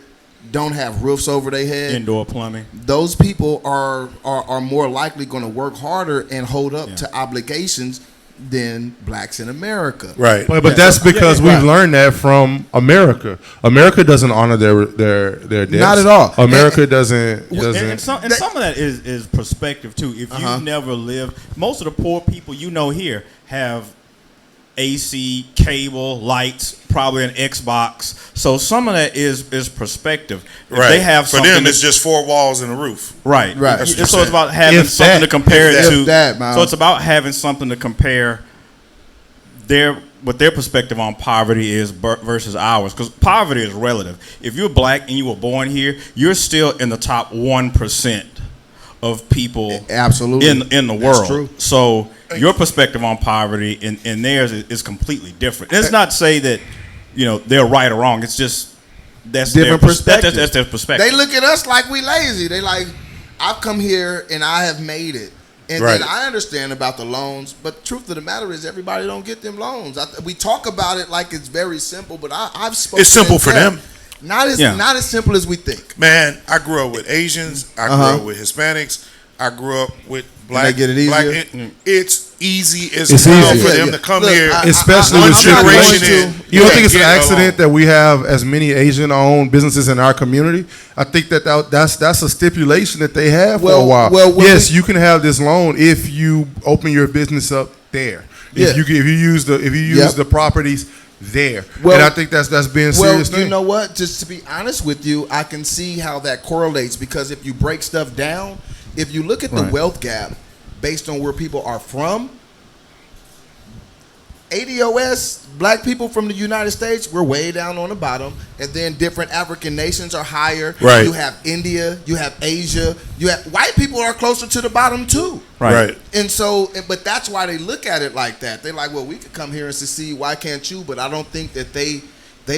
don't have roofs over their head, indoor plumbing, those people are more likely going to work harder and hold up to obligations than blacks in America. Right. But that's because we've learned that from America. America doesn't honor their debts. Not at all. America doesn't. And some of that is perspective too. If you've never lived, most of the poor people here have AC, cable, lights, probably an Xbox. So some of that is perspective. If right. They have for them, it's just 4 walls and a roof. Right. Right. So it's about having something to compare it to. So it's about having something to compare what their perspective on poverty is versus ours. Because poverty is relative. If you're black and you were born here, you're still in the top 1% of people absolutely in the world. That's true. So your perspective on poverty and theirs is completely different. It's not to say that they're right or wrong. It's just that's different perspective. That's their perspective. They look at us like we lazy. They like, I've come here and I have made it. And then I understand about the loans, but truth of the matter is everybody don't get them loans. We talk about it like it's very simple, but I've spoken. It's simple for them. Not as simple as we think. Man, I grew up with Asians. I grew up with Hispanics. I grew up with black. They get it easier. It's easy as hell for them to come here. Especially one with generation in. You don't think it's an accident that we have as many Asian-owned businesses in our community? I think that's a stipulation that they have for a while. Yes, you can have this loan if you open your business up there. If you use the properties there. And I think that's being serious. Well, you know what? Just to be honest with you, I can see how that correlates because if you break stuff down, if you look at the wealth gap based on where people are from, ADOS, black people from the United States, we're way down on the bottom, and then different African nations are higher. Right. You have India, you have Asia, you have white people are closer to the bottom too. Right. And so, but that's why they look at it like that. They're like, well, we could come here and succeed. Why can't you? But I don't think that they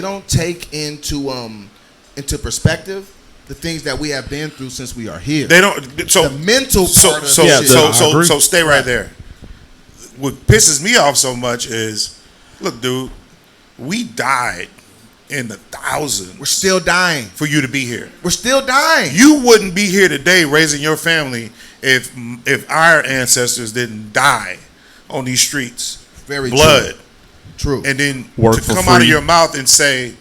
don't take into perspective the things that we have been through since we are here. They don't. So the mental part so stay right there. What pisses me off so much is, look, dude, we died in the thousands. We're still dying for you to be here. We're still dying. You wouldn't be here today raising your family if our ancestors didn't die on these streets. Very blood. True. And then Work to for come free. out of your mouth and say,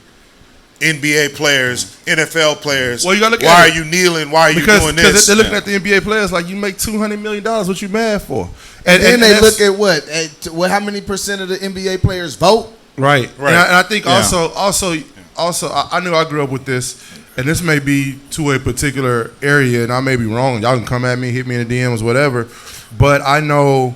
NBA players, NFL players, Well, you gotta look why at are it. you kneeling? Why are you Because doing this? they're looking at the NBA players like, you make $200 million. What you mad for? And then they that's- look at what? How many percent of the NBA players vote? Right. Right. And I think also, I knew I grew up with this, and this may be to a particular area, and I may be wrong. Y'all can come at me, hit me in the DMs, whatever. But I know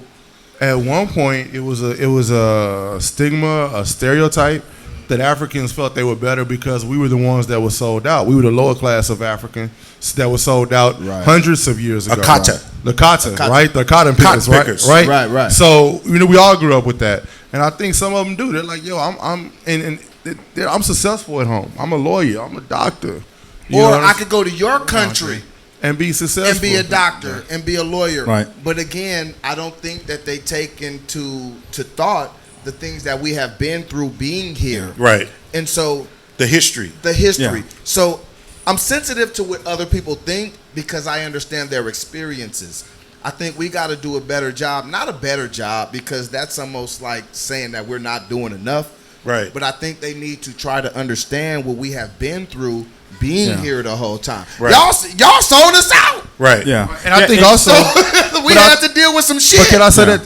at one point it was a stigma, a stereotype that Africans felt they were better because we were the ones that were sold out. We were the lower class of Africans that were sold out hundreds of years ago. The kata, right? The cotton pickers, pickers. right? Right. So we all grew up with that, and I think some of them do. They're like, yo, I'm successful at home. I'm a lawyer. I'm a doctor. Or I could go to your country and be successful and be a doctor and be a lawyer. Right. But again, I don't think that they take into thought the things that we have been through being here. Right. And so The history. Yeah. Yeah. So I'm sensitive to what other people think because I understand their experiences. I think we got to do a better job. Not a better job because that's almost like saying that we're not doing enough. Right. But I think they need to try to understand what we have been through being here the whole time. Right. Y'all sold us out. Right. Yeah. And I think also, we had to deal with some shit. but can I say that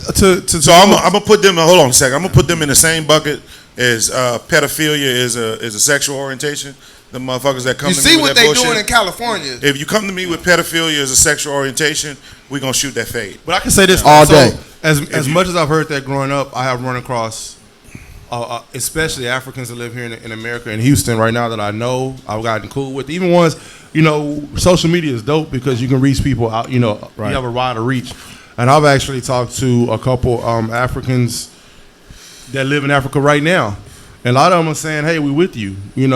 to So I'm gonna put them. Hold on a second. I'm gonna put them in the same bucket as pedophilia is a sexual orientation. The motherfuckers that come You to see me what with they that bullshit. doing in California. If you come to me with pedophilia as a sexual orientation, we gonna shoot that fade. But I can say this All so, day. As much as I've heard that growing up, I have run across, especially Africans that live here in America, in Houston right now that I know, I've gotten cool with. Even ones, social media is dope because you can reach people out. You have a wider reach. And I've actually talked to a couple Africans that live in Africa right now, and a lot of them are saying, "Hey, we with you," and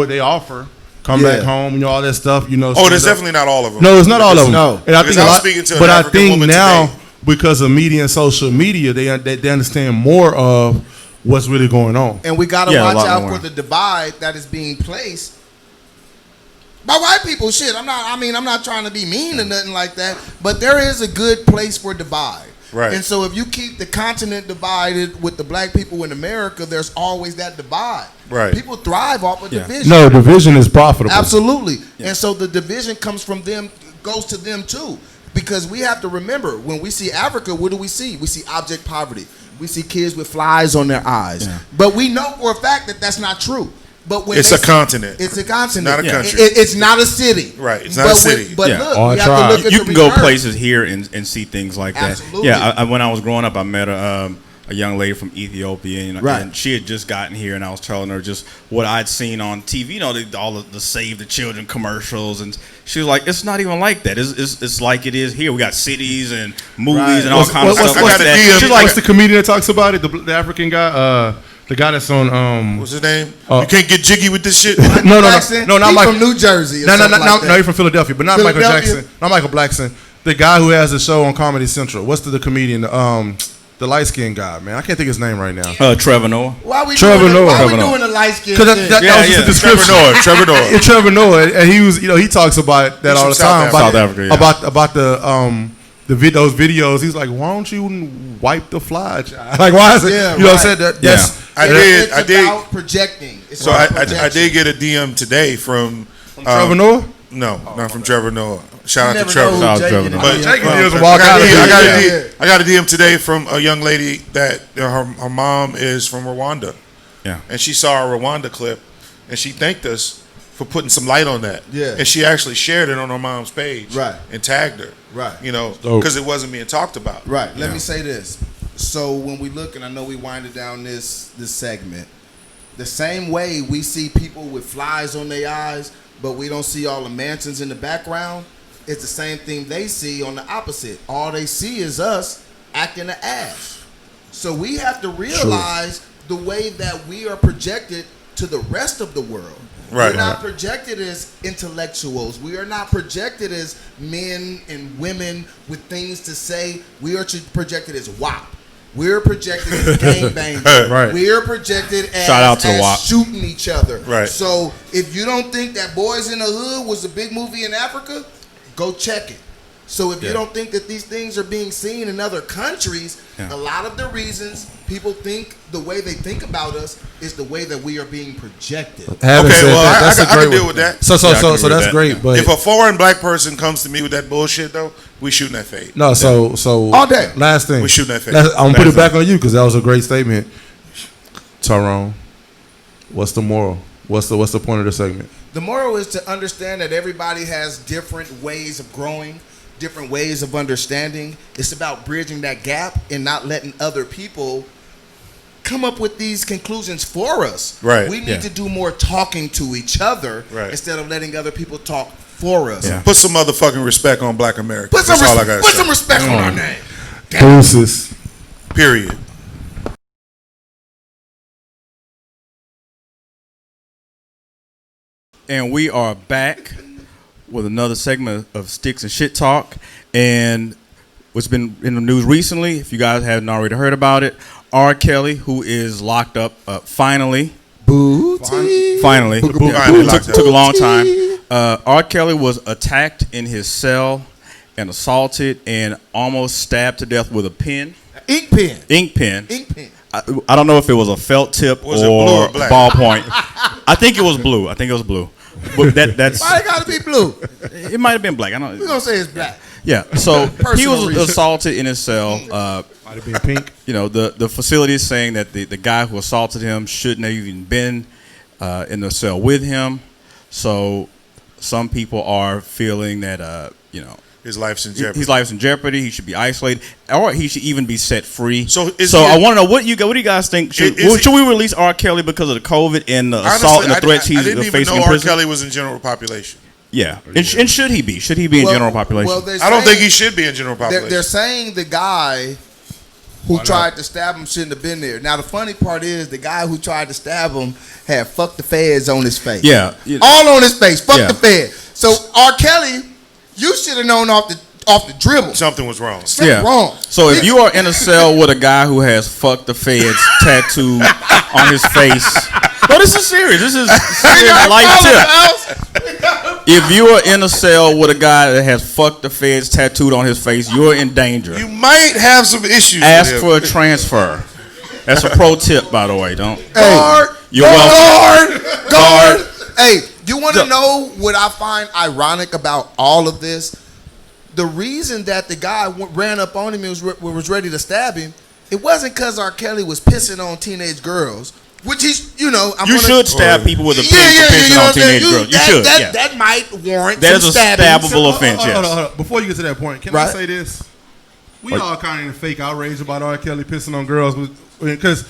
they offer. Come back home, all that stuff, Oh, there's definitely not all of them. No, it's not all of them. No. And I Because think I was speaking to an but I African think woman now today. because of media and social media, they understand more of what's really going on. And we got to Yeah, a watch lot out more. for the divide that is being placed by white people. Shit, I'm not trying to be mean or nothing like that, but there is a good place for divide. Right. And so if you keep the continent divided with the black people in America, there's always that divide. Right. People thrive off of division. No, division is profitable. Absolutely. And so the division comes from them, goes to them too. Because we have to remember, when we see Africa, what do we see? We see object poverty. We see kids with flies on their eyes. Yeah. But we know for a fact that that's not true. But when It's a continent. It's a continent. Not a country. It's not a city. Right. It's not a city. But Yeah. look, Or we a have to tribe. look at You the can go reverse. places here and see things like that. Absolutely. Yeah, when I was growing up, I met a young lady from Ethiopia, Right. and she had just gotten here, and I was telling her just what I'd seen on TV. All of the Save the Children commercials, and she was like, "It's not even like that. It's like it is here. We got cities and movies and all kinds of stuff I like got a that." DM. She's like, What's the comedian that talks about it? The African guy, the guy that's on. What's his name? You can't get jiggy with this shit. No, Blackson? not He Michael. from New Jersey. Or No, something like that. he's from Philadelphia, but not Michael Philadelphia? Jackson. Not Michael Blackson. The guy who has a show on Comedy Central. What's the comedian? The light skinned guy, man. I can't think of his name right now. Trevor Noah. Why we Trevor doing Noah. Why Trevor we Noah. doing the light skin? Because that was just a description. Trevor Noah. Yeah, Trevor Noah, and he was, he talks about that He's all from the South time. Africa. South Africa, yeah. About those videos. He's like, why don't you wipe the fly, child? Like, why is it? Yeah, what I'm right. saying? That's I It's did. about projecting. It's So about I projection. did get a DM today from Trevor Noah. No, not from Trevor Noah. Shout out to Never Trevor. know who Shout out Jake Trevor is. Noah. But Jacob Yeah. doesn't walk out of here. I got a DM today from a young lady that her mom is from Rwanda. Yeah. And she saw a Rwanda clip, and she thanked us for putting some light on that. Yeah. And she actually shared it on her mom's page. Right. And tagged her. Right. You know, Dope. because it wasn't being talked about. Right. Let me say this. So when we look, and I know we winded down this segment, the same way we see people with flies on their eyes, but we don't see all the mansions in the background, it's the same thing they see on the opposite. All they see is us acting the ass. So we have to realize the way that we are projected to the rest of the world. Right. We're not projected as intellectuals. We are not projected as men and women with things to say. We are projected as WAP. We're projected as gangbangers. Right. We're projected as, Shout out to the WAP. shooting each other. Right. So if you don't think that Boys in the Hood was a big movie in Africa, go check it. So if you don't think that these things are being seen in other countries, a lot of the reasons people think the way they think about us is the way that we are being projected. Having Okay, said well, that, that's I a can great deal one. with that. So Yeah, I can agree with that's that. great. But If a foreign black person comes to me with that bullshit, though, we shooting that fade. no, so All day. Last thing, We shooting that face. I'm gonna put it Last back on you because that was a great statement, Cerrone. What's the moral? What's the point of the segment? The moral is to understand that everybody has different ways of growing, different ways of understanding. It's about bridging that gap and not letting other people come up with these conclusions for us. Right. We need to do more talking to each other instead of letting other people talk for us. Yeah. Put some motherfucking respect on Black America. Put some, That's all I gotta put say. some respect on our name. Deuces. Period. And we are back with another segment of Sticks and Shit Talk. And what's been in the news recently, if you guys haven't already heard about it, R. Kelly, who is locked up finally. Booty. Finally. Finally locked up. Took a long time. R. Kelly was attacked in his cell and assaulted and almost stabbed to death with a pen. Ink pen. Ink pen. Ink pen. I don't know if it was a felt tip Was it blue or or black? ballpoint. I think it was blue. But that's Why it gotta be blue? it might have been black. I don't. We're gonna say it's black. Yeah. So he Personal was reason. assaulted in his cell. Might have been pink. You know, the facility is saying that the guy who assaulted him shouldn't have even been in the cell with him. So some people are feeling that His life's in jeopardy. his life's in jeopardy. He should be isolated, or he should even be set free. So I want to know what do you guys think? Should we release R. Kelly because of the COVID and the assault and the threats he's I didn't even facing know in R. prison? Kelly was in general population. Yeah, and should he be? Should he be in general population? Well, I don't think he should be in general population. They're saying the guy who tried to stab him shouldn't have been there. Now the funny part is the guy who tried to stab him had "fuck the feds" on his face. Yeah. All on his face. Fuck Yeah. the feds. So R. Kelly, you should have known off the dribble. Something was wrong. Something wrong. So if you are in a cell with a guy who has "fuck the feds" tattooed on his face, no, this is serious. This is serious life tip. If you are in a cell with a guy that has "fuck the feds" tattooed on his face, you're in danger. You might have some issues. Ask with him. for a transfer. That's a pro tip, by the way. Don't. Guard. You're welcome. Guard. Hey, you want to know what I find ironic about all of this? The reason that the guy ran up on him and was ready to stab him, it wasn't because R. Kelly was pissing on teenage girls, which he's, You should stab people with a pen for pissing on teenage girls. You should. Yeah. That might warrant That is some a stabbings. stabbable offense. Hold Yes. on. Before you get to that point, can I say this? We all kind of in fake outrage about R. Kelly pissing on girls because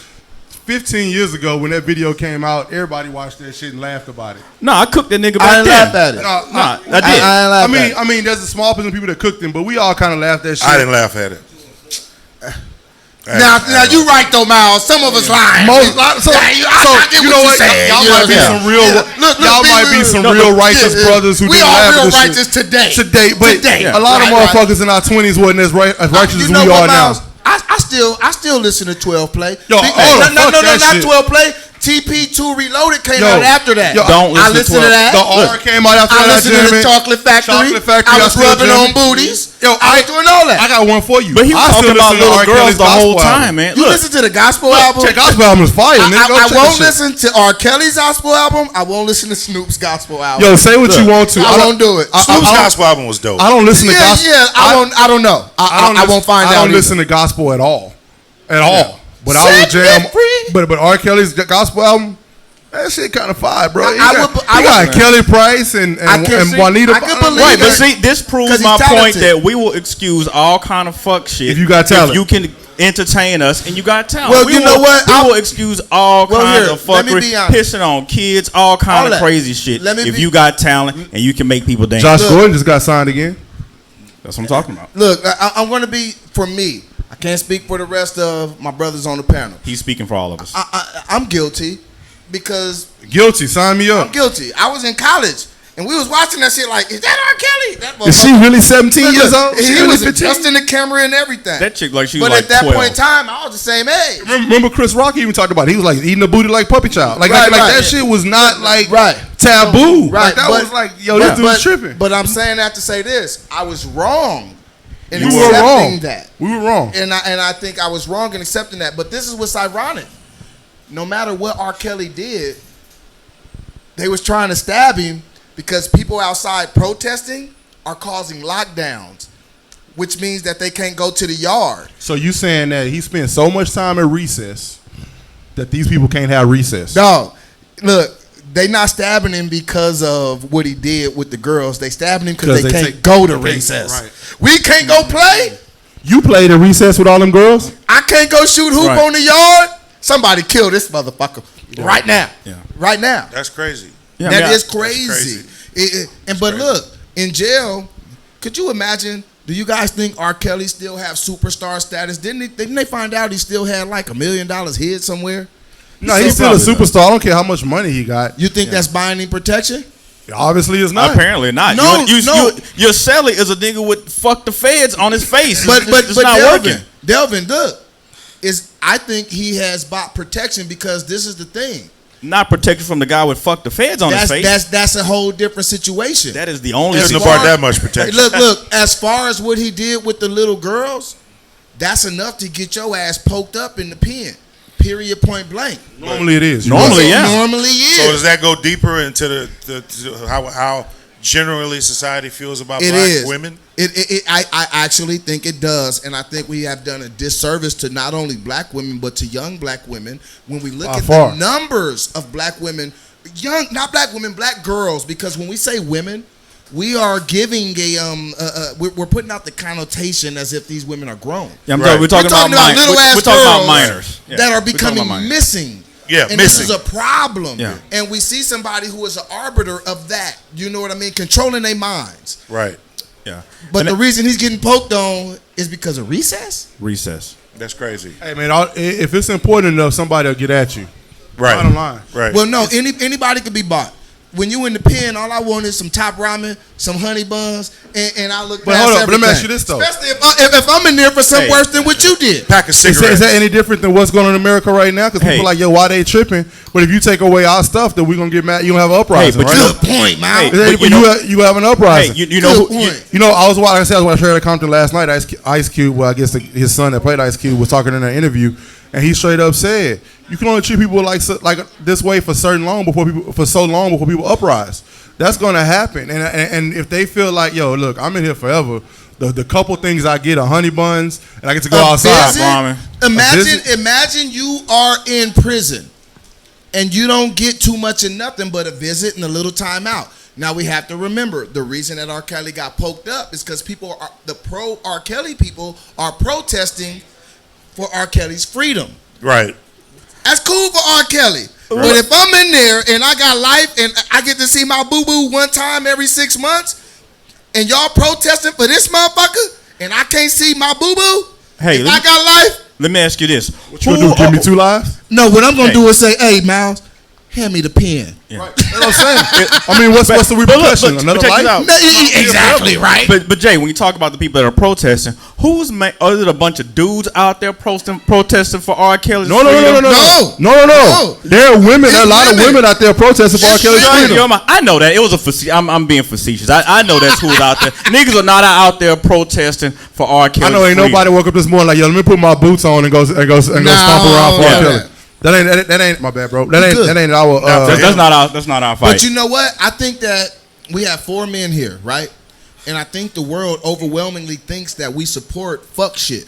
15 years ago when that video came out, everybody watched that shit and laughed about it. No, I cooked that nigga I back didn't then. laugh at it. I did. I ain't laugh I mean, there's a small percent of people that cooked him, but we all kind of laughed at shit. I didn't laugh at it. Now you right though, Miles. Some of us lying. I get you know what? Y'all might be some real, y'all might be some real righteous brothers who we didn't are laugh real at this righteous shit. today. But a lot of Right. motherfuckers in our 20s wasn't as righteous as You know we what, are now. Miles? I still listen to 12 Play. Yo, no, fuck that not shit. 12 Play. TP2 Reloaded came Yo, out after that. yo, Don't I listen listened to to that. The R came out after I that. listened to the Gentleman. Chocolate Factory. Chocolate Factory, I I was still rubbing jam on it. booties. Yo, I was doing all that. I got one for you. But he was I still talking about listen to little R. girls Kelly's the whole gospel album. time, man. You Look, listen to the gospel album? Check gospel album is fire, nigga. Go I check that won't shit. listen to R. Kelly's gospel album. I won't listen to Snoop's gospel album. Yo, say what you want to. I won't do it. Snoop's gospel album was dope. I don't listen to gospel. I don't know. I won't find out. I don't listen to gospel at all. At all. But I will Set me jam. free. But R. Kelly's gospel album, That shit kind of fire, bro. I got Kelly Price and Juanita. I can believe Right, but that. see, this proves my point that we will excuse all kind of fuck shit if you got talent. If you can entertain us and you got talent. Well, you know what? We will excuse all kinds of fuckery, be honest. pissing on kids, all kind of crazy shit. If you got talent and you can make people dance. Josh Gordon just got signed again. That's what I'm talking about. Look, I'm going to be, for me, I can't speak for the rest of my brothers on the panel. He's speaking for all of us. I'm guilty because... Guilty, sign me up. I'm guilty. I was in college, and we was watching that shit like, is that R. Kelly? Is she really 17 years old? He was adjusting the camera and everything. That chick like she was but like at that 12. point in time, I was the same age. Remember Chris Rock even talked about it. He was like eating the booty like puppy child. Like Right. that shit was not like taboo. Right. Like that was like, yo, this dude's tripping. But I'm saying that to say this. I was wrong in You accepting were wrong. that. We were wrong. And I think I was wrong in accepting that. But this is what's ironic. No matter what R. Kelly did, they was trying to stab him because people outside protesting are causing lockdowns, which means that they can't go to the yard. So you saying that he spent so much time at recess that these people can't have recess? Dog, look, they not stabbing him because of what he did with the girls. They stabbing him because they can't go to recess. Right. We can't go play. You played at recess with all them girls? I can't go shoot hoop on the yard. Somebody kill this motherfucker right now. Yeah. Right now. That's crazy. Yeah, That I mean, is crazy. But look, in jail, could you imagine? Do you guys think R. Kelly still have superstar status? Didn't they find out he still had like $1 million hid somewhere? No, he's still a superstar. I don't care how much money he got. You think that's buying him protection? Obviously, it's not. Apparently not. No, Your celly is a nigga with fuck the feds on his face. But it's not Delvin, working. Delvin, look, I think he has bought protection because this is the thing. Not protected from the guy with fuck the feds on his face. That's a whole different situation. That is the only Shouldn't have situation. brought that much protection. Look. As far as what he did with the little girls, that's enough to get your ass poked up in the pen. Period. Point blank. Normally it is. Normally, yeah. Normally is. So does that go deeper into the how generally society feels about It black is. women? I actually think it does, and I think we have done a disservice to not only black women but to young black women when we look at the numbers of black women, not black women, black girls. Because when we say women, we are giving we're putting out the connotation as if these women are grown. Yeah, Right. we're talking about little ass we're talking about girls minors that are becoming missing. Yeah, and missing. this is a problem. Yeah. And we see somebody who is an arbiter of that. You know what I mean? Controlling their minds. Right. Yeah. But the reason he's getting poked on is because of recess? Recess. That's crazy. Hey, man, if it's important enough, somebody will get at you. Right. Bottom line. Right. Well, no, anybody could be bought. When you in the pen, all I want is some top ramen, some honey buns, and I look. But hold up, let me ask you this though. Especially if I'm in there for some worse than what you did. Pack of cigarettes. Is that any different than what's going on in America right now? Because people are like, yo, why they tripping? But if you take away our stuff, then we're gonna get mad. You don't have an uprising, but right? Good point, man. You have an uprising. Hey, you know, I was watching. I was at Compton last night. Ice Cube, well, I guess his son that played Ice Cube was talking in an interview, and he straight up said, "You can only treat people like this way for so long before people uprise." That's gonna happen, and if they feel like, yo, look, I'm in here forever. The couple things I get are honey buns, and I get to go outside. Imagine you are in prison, and you don't get too much of nothing but a visit and a little time out. Now we have to remember the reason that R. Kelly got poked up is because the pro R. Kelly people are protesting for R. Kelly's freedom. Right. That's cool for R. Kelly. Right. But if I'm in there and I got life and I get to see my boo-boo one time every 6 months and y'all protesting for this motherfucker and I can't see my boo-boo, hey, if I got life. Let me ask you this. What you gonna do, give me 2 lives? No, what I'm going to do is say, hey, Miles, hand me the pen. Yeah. Right. That's what I'm saying. I mean, what's the repercussion? Another life? Exactly, right? But Jay, when you talk about the people that are protesting, is it a bunch of dudes out there protesting for R. Kelly's freedom? No. There are women. There are a lot of women out there protesting for R. Kelly's freedom. I know that. It was I'm being facetious. I know that's who's out there. Niggas are not out there protesting for R. Kelly's I know ain't freedom. nobody woke up this morning like, yo, let me put my boots on and go stomp around for R. Kelly. That ain't my bad, bro. That ain't our. That's not our fight. But you know what? I think that we have 4 men here, right? And I think the world overwhelmingly thinks that we support fuck shit,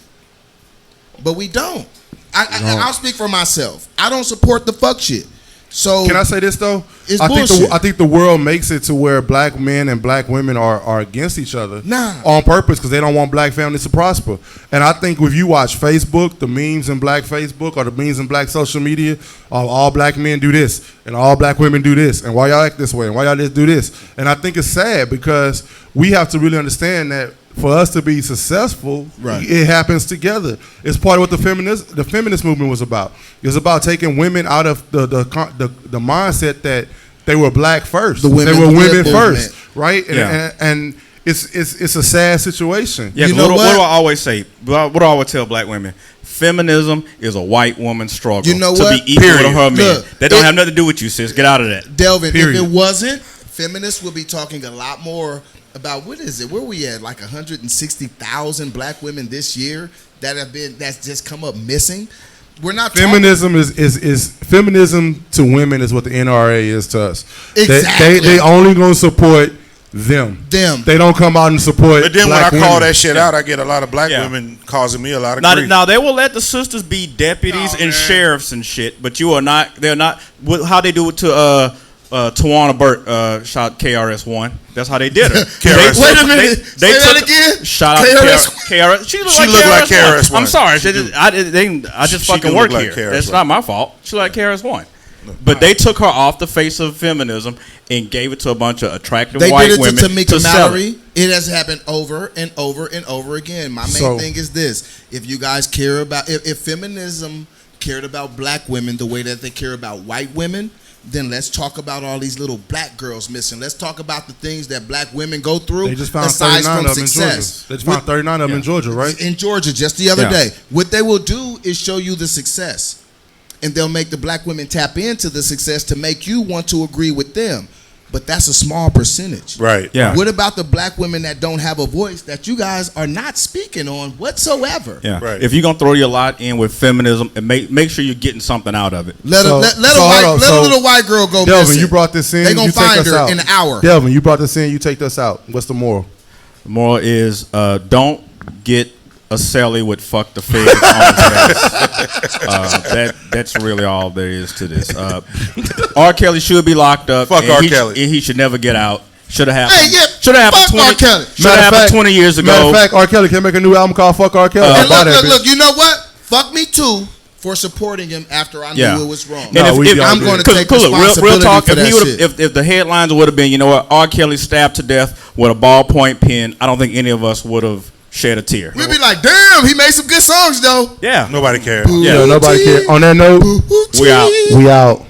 but we don't. I'll speak for myself. I don't support the fuck shit. So can I say this though? It's I bullshit. I think the world makes it to where black men and black women are against each other on purpose because they don't want black families to prosper. And I think if you watch Facebook, the memes in black Facebook or the memes in black social media, all black men do this and all black women do this, and why y'all act this way and why y'all just do this. And I think it's sad because we have to really understand that for us to be successful, it happens together. It's part of what the feminist movement was about. It was about taking women out of the mindset that they were black first. They were women first, right? And it's a sad situation. Yeah, what do I always say? What do I always tell black women? Feminism is a white woman's struggle to be equal to her men. That don't have nothing to do with you, sis. Get out of that. Delvin, if it wasn't, feminists would be talking a lot more about what is it? Where we at? Like 160,000 black women this year that's just come up missing. We're not feminism is feminism to women is what the NRA is to us. Exactly. They only gonna support them. They don't come out and support. But then black when I call women. that shit out, I get a lot of black women causing me a lot of grief. Now they will let the sisters be deputies and sheriffs and shit, but you are not. They're not. How they do it to Tawana Burt, shot KRS-One. That's how they did her. Wait a minute. Say that again. Shout out KRS. She looked like KRS-One. I'm sorry. I just fucking work here. That's not my fault. She like KRS-One. But they took her off the face of feminism and gave it to a bunch of attractive white women. They did it to Tamika Mallory. It has happened over and over and over again. My main thing is this. If you guys care about, if feminism cared about black women the way that they care about white women, then let's talk about all these little black girls missing. Let's talk about the things that black women go through. They just found 39 of them in Georgia. They just found 39 of them in Georgia, right? In Georgia, just the other day. What they will do is show you the success. And they'll make the black women tap into the success to make you want to agree with them. But that's a small percentage. Right. Yeah. What about the black women that don't have a voice that you guys are not speaking on whatsoever? Yeah. Right. If you're gonna throw your lot in with feminism, and make sure you're getting something out of it. Let a little white girl go Delvin, missing. you brought this in. They gonna find her in an hour. Delvin, you brought this in. You take this out. What's the moral? The moral is don't get a celly with fuck the feds on his face. That's really all there is to this. R. Kelly should be locked up. Fuck R. Kelly. He should never get out. Should have happened. Hey, yeah, should have happened fuck R. Kelly. Should have happened 20 years ago. Matter of fact, R. Kelly can make a new album called "Fuck R. Kelly." And look, you know what? Fuck me too for supporting him after I knew it was wrong. And if I'm going to take responsibility real talk, for that shit. If the headlines would have been, you know what, R. Kelly stabbed to death with a ballpoint pen, I don't think any of us would have shed a tear. We'd be like, damn, he made some good songs though. Yeah. Nobody cares. Yeah, nobody cares. On that note, we out. We out.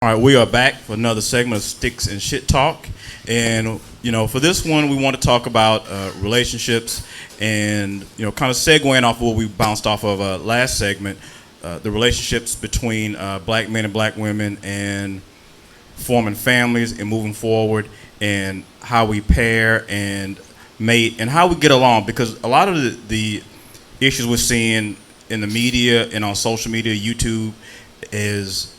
All right, we are back for another segment of Sticks and Shit Talk. And, you know, for this one, we want to talk about relationships and, you know, kind of segueing off what we bounced off of last segment, the relationships between black men and black women and forming families and moving forward and how we pair and mate and how we get along. Because a lot of the issues we're seeing in the media and on social media, YouTube, is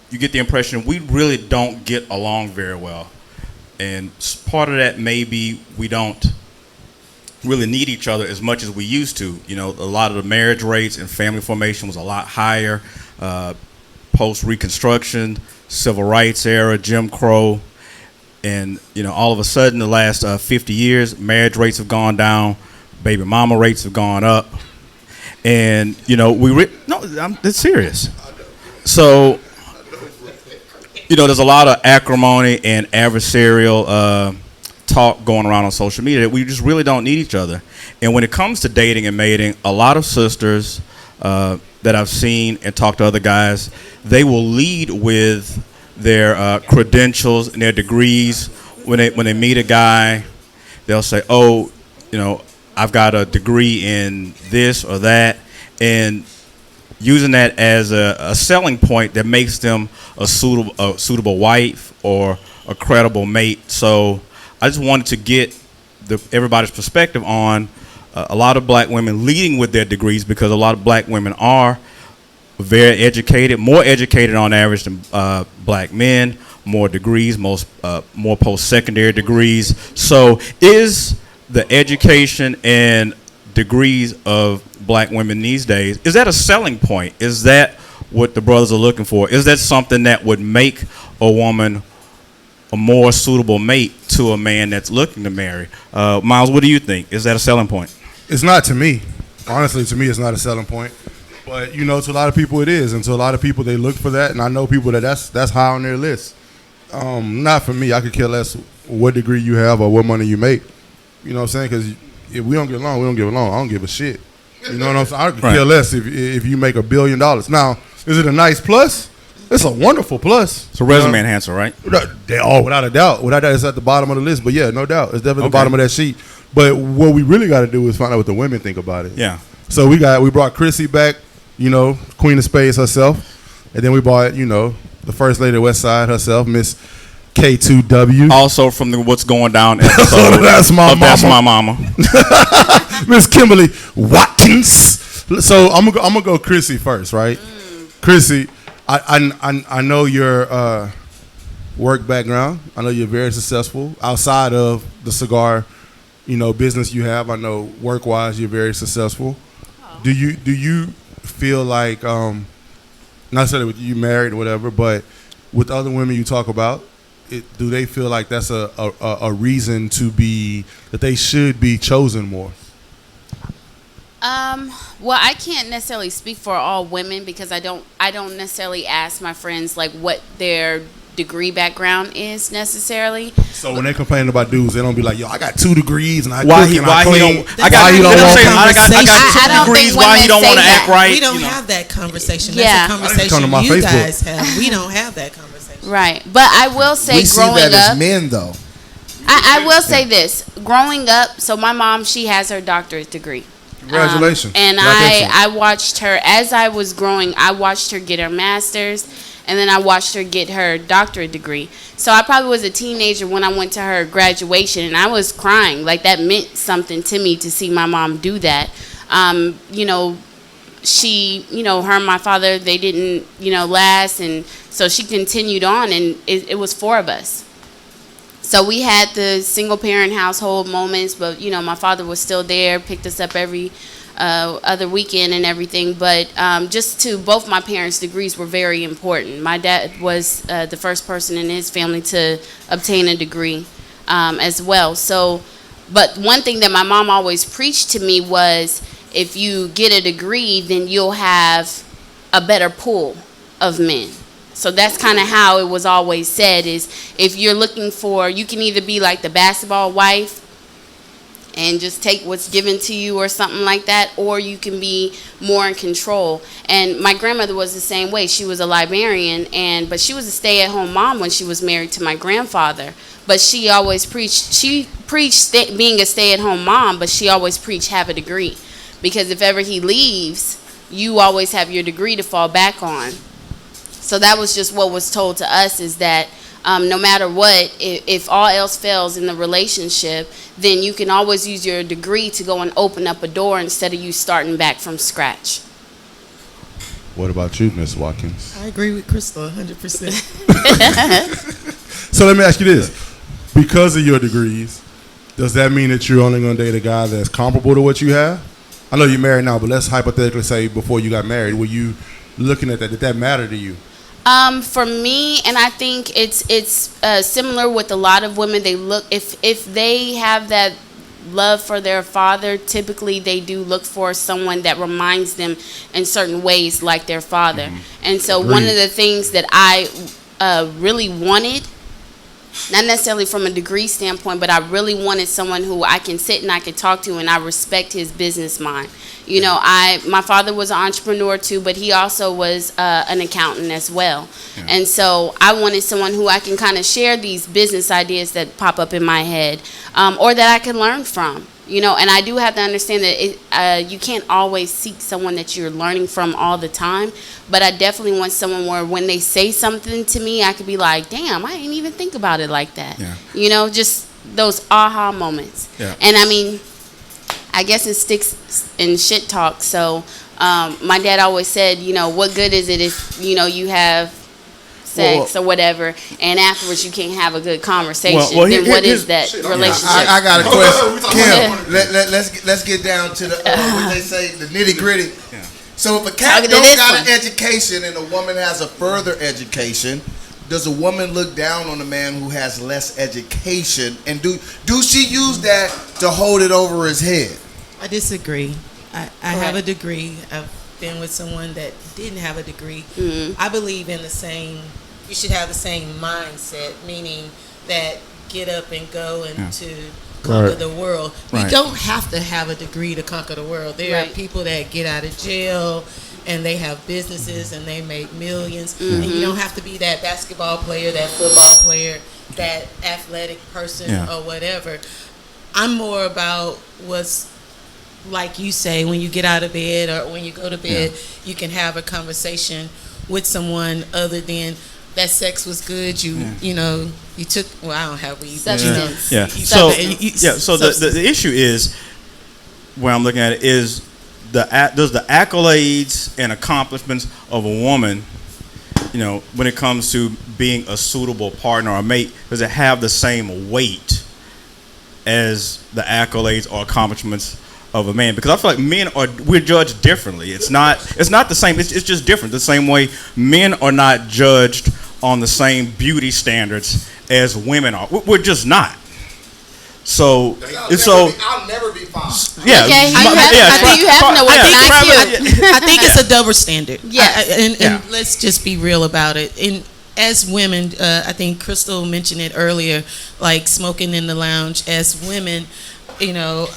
you get the impression we really don't get along very well. And part of that may be we don't really need each other as much as we used to. You know, a lot of the marriage rates and family formation was a lot higher post-Reconstruction, Civil Rights era, Jim Crow. And, you know, all of a sudden the last 50 years, marriage rates have gone down, baby mama rates have gone up. And, you know, it's serious. So, you know, there's a lot of acrimony and adversarial talk going around on social media that we just really don't need each other. And when it comes to dating and mating, a lot of sisters that I've seen and talked to other guys, they will lead with their credentials and their degrees. When they meet a guy, they'll say, oh, you know, I've got a degree in this or that, and using that as a selling point that makes them a suitable wife or a credible mate. So I just wanted to get everybody's perspective on a lot of black women leading with their degrees, because a lot of black women are very educated, more educated on average than black men, more degrees, more post-secondary degrees. So is the education and degrees of black women these days. Is that a selling point? Is that what the brothers are looking for? Is that something that would make a woman a more suitable mate to a man that's looking to marry? Miles, what do you think? Is that a selling point? It's not to me. Honestly, to me, it's not a selling point. But, to a lot of people it is. And to a lot of people, they look for that. And I know people that's high on their list. Not for me. I could care less what degree you have or what money you make. You know what I'm saying? Because if we don't get along, we don't get along. I don't give a shit. You know what I'm saying? I could care less if you make $1 billion. Now, is it a nice plus? It's a wonderful plus. It's a resume enhancer, right? Without a doubt. Without that, it's at the bottom of the list. But yeah, no doubt. It's definitely the bottom of that sheet. But what we really got to do is find out what the women think about it. Yeah. So we brought Crissy back, Queen of Spades herself. And then we brought, the first lady of West Side herself, Miss K2W. Also from the What's Going Down episode. That's my mama. That's my mama. Miss Kimberly Watkins. So I'm gonna go Crissy first, right? Crissy, I know your work background. I know you're very successful outside of the cigar, business you have. I know work-wise you're very successful. Oh. Do you feel like, not necessarily with you married or whatever, but with other women you talk about, do they feel like that's a reason that they should be chosen more? Well, I can't necessarily speak for all women because I don't necessarily ask my friends like what their degree background is necessarily. So when they complain about dudes, they don't be like, "Yo, I got 2 degrees and I why cook he and why I clean." he don't? I got 2 degrees. Why he don't want to act right? We don't have that conversation. Yeah. That's a conversation you guys have. We don't have that conversation. Right, but I will say, we see that as men, though. I will say this: growing up, so my mom, she has her doctorate degree. Congratulations. And I watched her, as I was growing, I watched her get her master's, and then I watched her get her doctorate degree. So I probably was a teenager when I went to her graduation, and I was crying. Like, that meant something to me to see my mom do that. She, her and my father, they didn't, last, and so she continued on, and it was 4 of us. So we had the single parent household moments, but my father was still there, picked us up every other weekend and everything. But just to both my parents' degrees were very important. My dad was the first person in his family to obtain a degree as well. So, but one thing that my mom always preached to me was, if you get a degree, then you'll have a better pool of men. So that's kind of how it was always said, is if you're looking for, you can either be like the basketball wife and just take what's given to you or something like that, or you can be more in control. And my grandmother was the same way. She was a librarian, but she was a stay-at-home mom when she was married to my grandfather. But she always preached, being a stay-at-home mom, but she always preached have a degree. Because if ever he leaves, you always have your degree to fall back on. So that was just what was told to us, is that no matter what, if all else fails in the relationship, then you can always use your degree to go and open up a door instead of you starting back from scratch. What about you, Miss Watkins? I agree with Crystal 100%. So let me ask you this. Because of your degrees, does that mean that you're only going to date a guy that's comparable to what you have? I know you're married now, but let's hypothetically say before you got married, were you looking at that? Did that matter to you? For me, and I think it's similar with a lot of women. They look, if they have that love for their father, typically they do look for someone that reminds them in certain ways like their father. Mm-hmm. And so one of the things that I really wanted, not necessarily from a degree standpoint, but I really wanted someone who I can sit and I can talk to, and I respect his business mind. My father was an entrepreneur too, but he also was an accountant as well. Yeah. And so I wanted someone who I can kind of share these business ideas that pop up in my head, or that I can learn from. And I do have to understand that you can't always seek someone that you're learning from all the time. But I definitely want someone where when they say something to me, I could be like, damn, I didn't even think about it like that. Yeah. Just those aha moments. Yeah. And I mean, I guess it Sticks-N-ShiTalk. So my dad always said, what good is it if, you have sex or whatever, and afterwards you can't have a good conversation, then what is that relationship? I got a question. Kim, let's get down to the what they say, the nitty gritty. Yeah. So if a cat don't got an education and a woman has a further education, does a woman look down on a man who has less education, and do she use that to hold it over his head? I disagree. I have a degree. I've been with someone that didn't have a degree. I believe in you should have the same mindset, meaning that get up and go and to conquer the world. You don't have to have a degree to conquer the world. There are people that get out of jail and they have businesses and they make millions. And you don't have to be that basketball player, that football player, that athletic person or whatever. I'm more about what's, like you say, when you get out of bed or when you go to bed, you can have a conversation with someone other than that sex was good. You know, you took, well, I don't have weed. Substance. Yeah. So the issue is, where I'm looking at it is, does the accolades and accomplishments of a woman, you know, when it comes to being a suitable partner or mate, does it have the same weight as the accolades or accomplishments of a man? Because I feel like we're judged differently. It's not the same. It's just different. The same way men are not judged on the same beauty standards as women are. We're just not. So I'll never be fine. Yeah, I think you have to know what I think it's a double standard. Yes. And let's just be real about it. And as women, I think Crystal mentioned it earlier, like smoking in the lounge. As women, you know,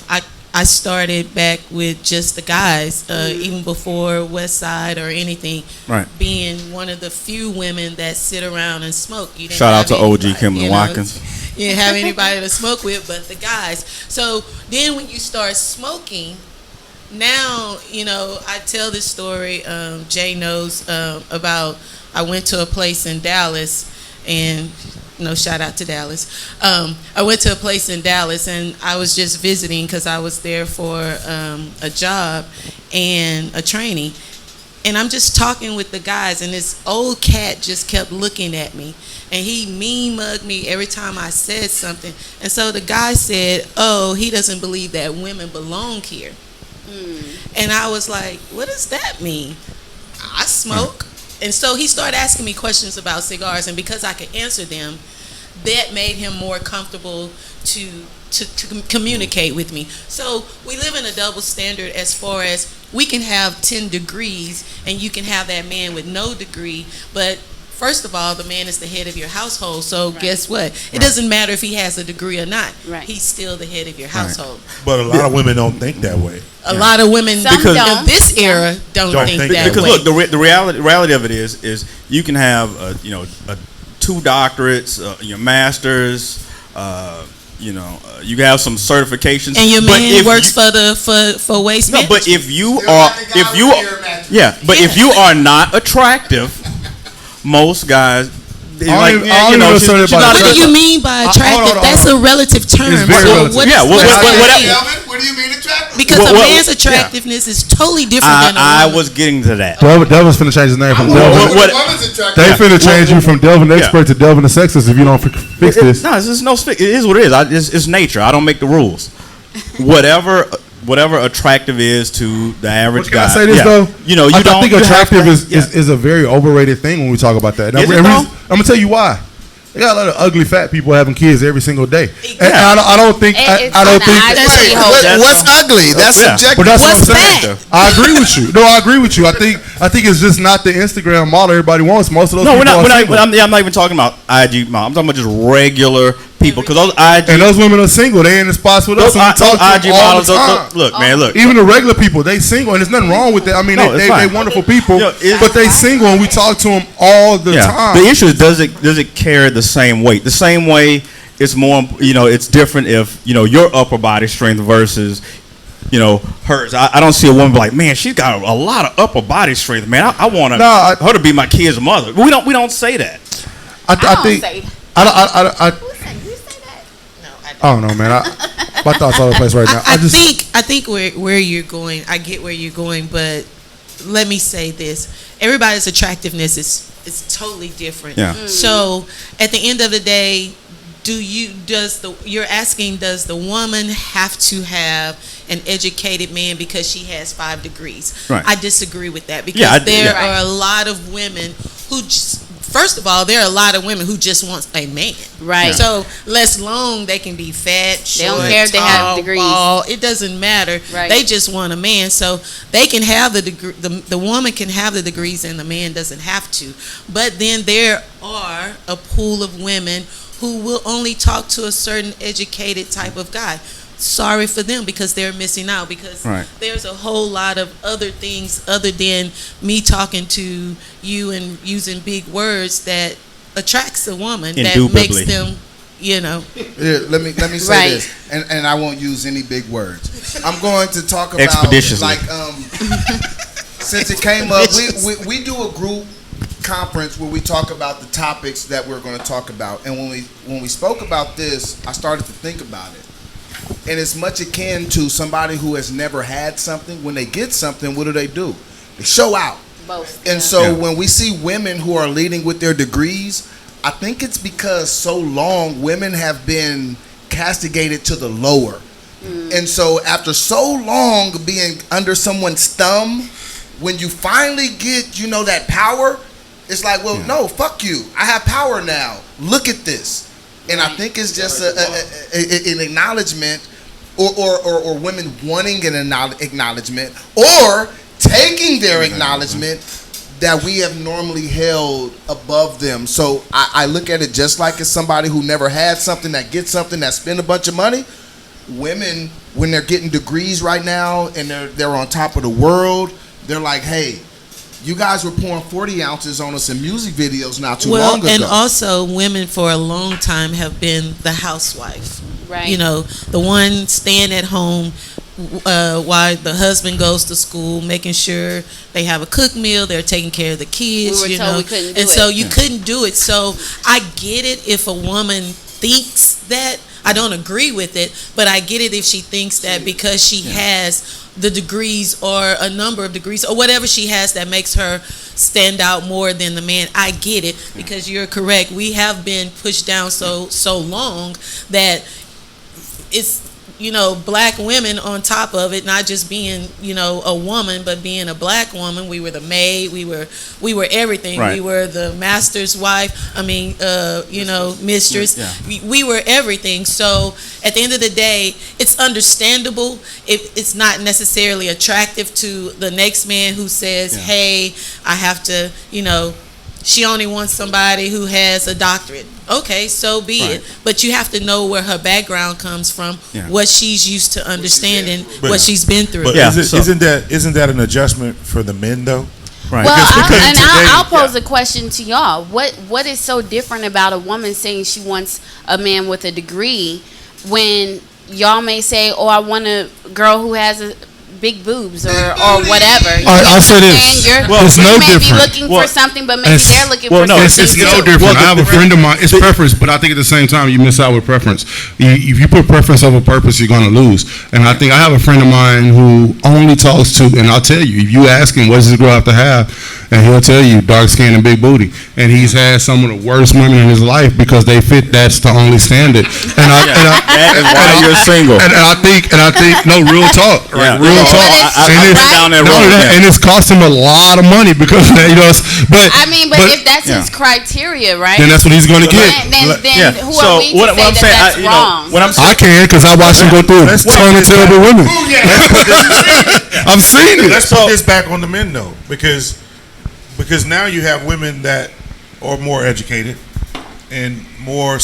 I started back with just the guys, even before West Side or anything. Right. Being one of the few women that sit around and smoke. You didn't Shout out to OG Kimberly Watkins. You didn't have anybody to smoke with but the guys. So then when you start smoking, now, you know, I tell this story, Jay knows about, I went to a place in Dallas, and shout out to Dallas. I went to a place in Dallas and I was just visiting because I was there for a job and a training. And I'm just talking with the guys, and this old cat just kept looking at me. And he mean mugged me every time I said something. And so the guy said, oh, he doesn't believe that women belong here. And I was like, what does that mean? I smoke. And so he started asking me questions about cigars, and because I could answer them, that made him more comfortable to communicate with me. So we live in a double standard as far as we can have 10 degrees and you can have that man with no degree, but first of all, the man is the head of your household. So guess what? It doesn't matter if he has a degree or not. He's still the head of your household. But a lot of women don't think that way. A lot of women of this era don't think that way. Because look, the reality of it is you can have 2 doctorates, your masters, you can have some certifications, and your man works for waste management. But if you are not attractive, most guys. What do you mean by attractive? That's a relative term. What do you mean attractive? Because a man's attractiveness is totally different than a woman. I was getting to that. Delvin's finna change his name from Delvin. They finna change you from Delvin the expert to Delvin the sexist if you don't fix this. No, it's no fix. It is what it is. It's nature. I don't make the rules. Whatever attractive is to the average guy. Can I say this though? I think attractive is a very overrated thing when we talk about that. I'm gonna tell you why. They got a lot of ugly fat people having kids every single day. And I don't think. What's ugly? That's subjective. But that's what I'm saying. I agree with you. No, I agree with you. I think it's just not the Instagram model everybody wants. Most of those people are single. I'm not even talking about IG model. I'm talking about just regular people, because those IG and those women are single. They in the spots with us. Those IG models. Look, man, look. Even the regular people, they single, and there's nothing wrong with that. I mean, they wonderful people, but they single, and we talk to them all the time. The issue is, does it carry the same weight? The same way, it's more. It's different if your upper body strength versus hers. I don't see a woman be like, man, she's got a lot of upper body strength, man. I want her to be my kid's mother. We don't say that. I don't know, man. My thoughts all over the place right now. I think where you're going, I get where you're going, but let me say this: everybody's attractiveness is totally different. Yeah. So at the end of the day, does the woman have to have an educated man because she has 5 degrees? Right. I disagree with that because there are a lot of women who first of all, there are a lot of women who just want a man. Right. Yeah. So less long, they can be fat, short, They don't care if they have tall, degrees. bald. It doesn't matter. Right. They just want a man. So they can have the degree. The woman can have the degrees, and the man doesn't have to. But then there are a pool of women who will only talk to a certain educated type of guy. Sorry for them because they're missing out because there's a whole lot of other things other than me talking to you and using big words that attracts a woman that makes them, Yeah, let me say this, and I won't use any big words. I'm going to talk about expeditiously. Since it came up, we do a group conference where we talk about the topics that we're going to talk about, and when we spoke about this, I started to think about it. And it's much akin to somebody who has never had something. When they get something, what do? They show out. Both. And so when we see women who are leading with their degrees, I think it's because so long women have been castigated to the lower. And so after so long being under someone's thumb, when you finally get, that power, it's like, well, no, fuck you. I have power now. Look at this. And I think it's just an acknowledgement or women wanting an acknowledgement or taking their acknowledgement that we have normally held above them. So I look at it just like as somebody who never had something, that gets something, that spend a bunch of money. Women, when they're getting degrees right now and they're on top of the world, they're like, hey, you guys were pouring 40 ounces on us in music videos not too long ago. And also women for a long time have been the housewife. Right. The one staying at home while the husband goes to school, making sure they have a cooked meal, they're taking care of the kids. We were told we couldn't do it. So you couldn't do it. So I get it if a woman thinks that. I don't agree with it, but I get it if she thinks that because she has the degrees or a number of degrees or whatever she has that makes her stand out more than the man. I get it because you're correct. We have been pushed down so long that it's black women on top of it, not just being a woman, but being a black woman. We were the maid. We were everything. Right. We were the master's wife. Mistress. Yeah. We were everything. So at the end of the day, it's understandable if it's not necessarily attractive to the next man who says, "Hey, I have to," she only wants somebody who has a doctorate. Okay, so be it. But you have to know where her background comes from, what she's used to understanding, what she's been through. But isn't that an adjustment for the men though? Right. Well, I'll pose a question to y'all. What is so different about a woman saying she wants a man with a degree when y'all may say, "Oh, I want a girl who has a big boobs or whatever." I'll say this. It's no different. You may be looking for something, but maybe they're looking for something. It's no different. I have a friend of mine. It's preference, but I think at the same time you miss out with preference. If you put preference over purpose, you're going to lose. And I think I have a friend of mine who only talks to, and I'll tell you, if you ask him what does this girl have to have, and he'll tell you dark skin and big booty. And he's had some of the worst women in his life because they fit that's the only standard. And that is why you're single. And I think no, real talk. Yeah. Real talk. And it's cost him a lot of money because of that, But if that's his criteria, right? Then that's what he's going to get. Then who are we to say that's wrong? I can because I watched him go through a ton of terrible women. I've seen it. Let's put this back on the men though, because now you have women that are more educated and more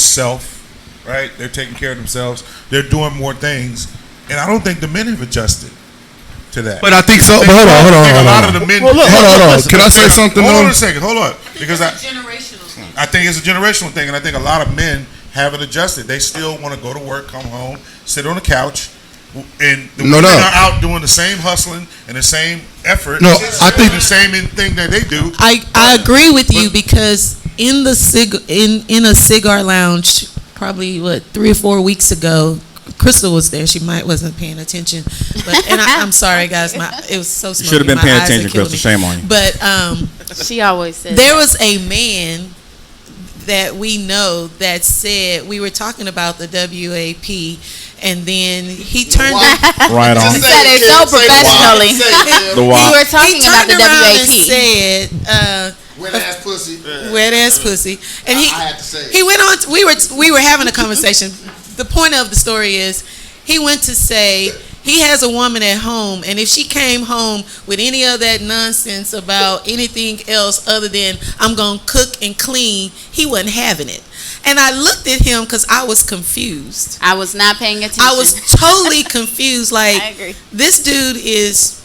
right? They're taking care of themselves. They're doing more things, and I don't think the men have adjusted to that. But I think so. But hold on. A lot of the men. Hold on. Can I say something? Hold on a second. Hold on, because generational thing. I think it's a generational thing, and I think a lot of men haven't adjusted. They still want to go to work, come home, sit on the couch. And the women are out doing the same hustling and the same effort. No, I think the same thing that they do. I agree with you because in a cigar lounge, probably 3 or 4 weeks ago, Crystal was there. She wasn't paying attention, and I'm sorry, guys. It was so smoky. You should have been My paying eyes attention, are killing Crystal. me. Shame on you. But She always says there was a man that we know that said we were talking about the WAP, and then he turned Right on. He said it so professionally. The We WAP. were talking about the around and WAP. said Wet ass pussy. wet ass pussy, and I had to say it. he went on. We were having a conversation. The point of the story is he went to say he has a woman at home, and if she came home with any of that nonsense about anything else other than I'm gonna cook and clean, he wasn't having it. And I looked at him because I was confused. I was not paying attention. I was totally confused. Like, I agree. this dude is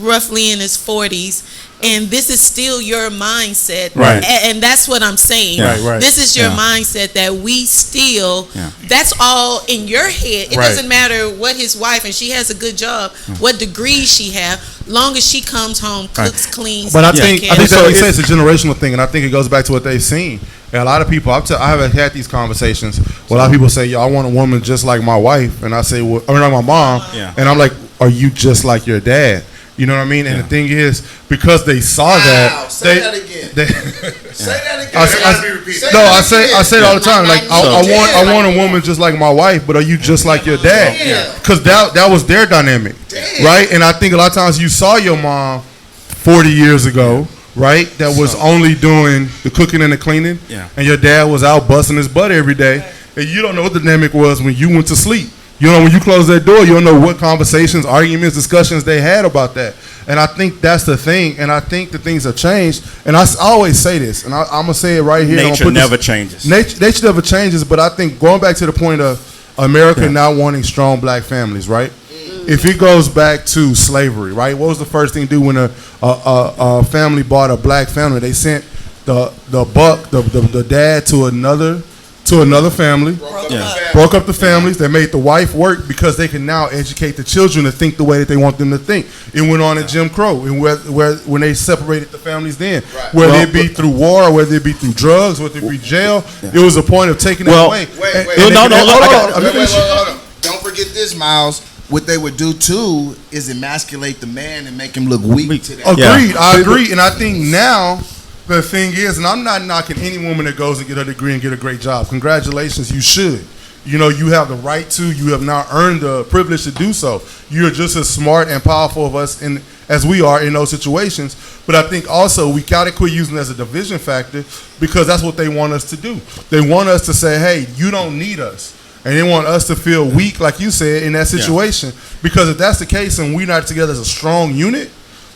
roughly in his 40s, and this is still your mindset. Right. And that's what I'm saying. Right. This is your Yeah. mindset that we still, Yeah. that's all in your head. It Right. doesn't matter what his wife, and she has a good job, what degree she have, long as she comes home, cooks, cleans, But I takes think care that of makes sense. It's a generational thing, and I think it goes back to what they've seen. And a lot of people, I haven't had these conversations. Well, a lot of people say, "Yo, I want a woman just like my wife," and I say, "Well, I mean, like my mom," Yeah. and I'm like, "Are you just like your dad?" You know what I mean? And the thing is, because they saw that, Say that again. Say that again. I say it all the time. Like I want a woman just like my wife, but are you just like your dad? Because that was their dynamic, right? And I think a lot of times you saw your mom 40 years ago, right? That was only doing the cooking and the cleaning, Yeah. and your dad was out busting his butt every day, and you don't know what the dynamic was when you went to sleep. You know, when you close that door, you don't know what conversations, arguments, discussions they had about that. And I think that's the thing. And I think the things have changed. And I always say this, and I'm going to say it right here. Nature never changes. Nature never changes. But I think going back to the point of America not wanting strong black families, right? If it goes back to slavery, right? What was the first thing to do when a family bought a black family? They sent the dad to another family. Broke up the families. They made the wife work because they can now educate the children to think the way that they want them to think. It went on in Jim Crow, and when they separated the families then, whether it be through war, whether it be through drugs, whether it be jail, it was a point of taking that away. Wait. Don't forget this, Miles. What they would do too is emasculate the man and make him look weak to that. Agreed. I agree, and I think now. The thing is, and I'm not knocking any woman that goes and get a degree and get a great job. Congratulations, you should. You know, you have the right to. You have now earned the privilege to do so. You're just as smart and powerful of us as we are in those situations. But I think also we got to quit using it as a division factor because that's what they want us to do. They want us to say, hey, you don't need us. And they want us to feel weak, like you said, in that situation. Because if that's the case and we're not together as a strong unit,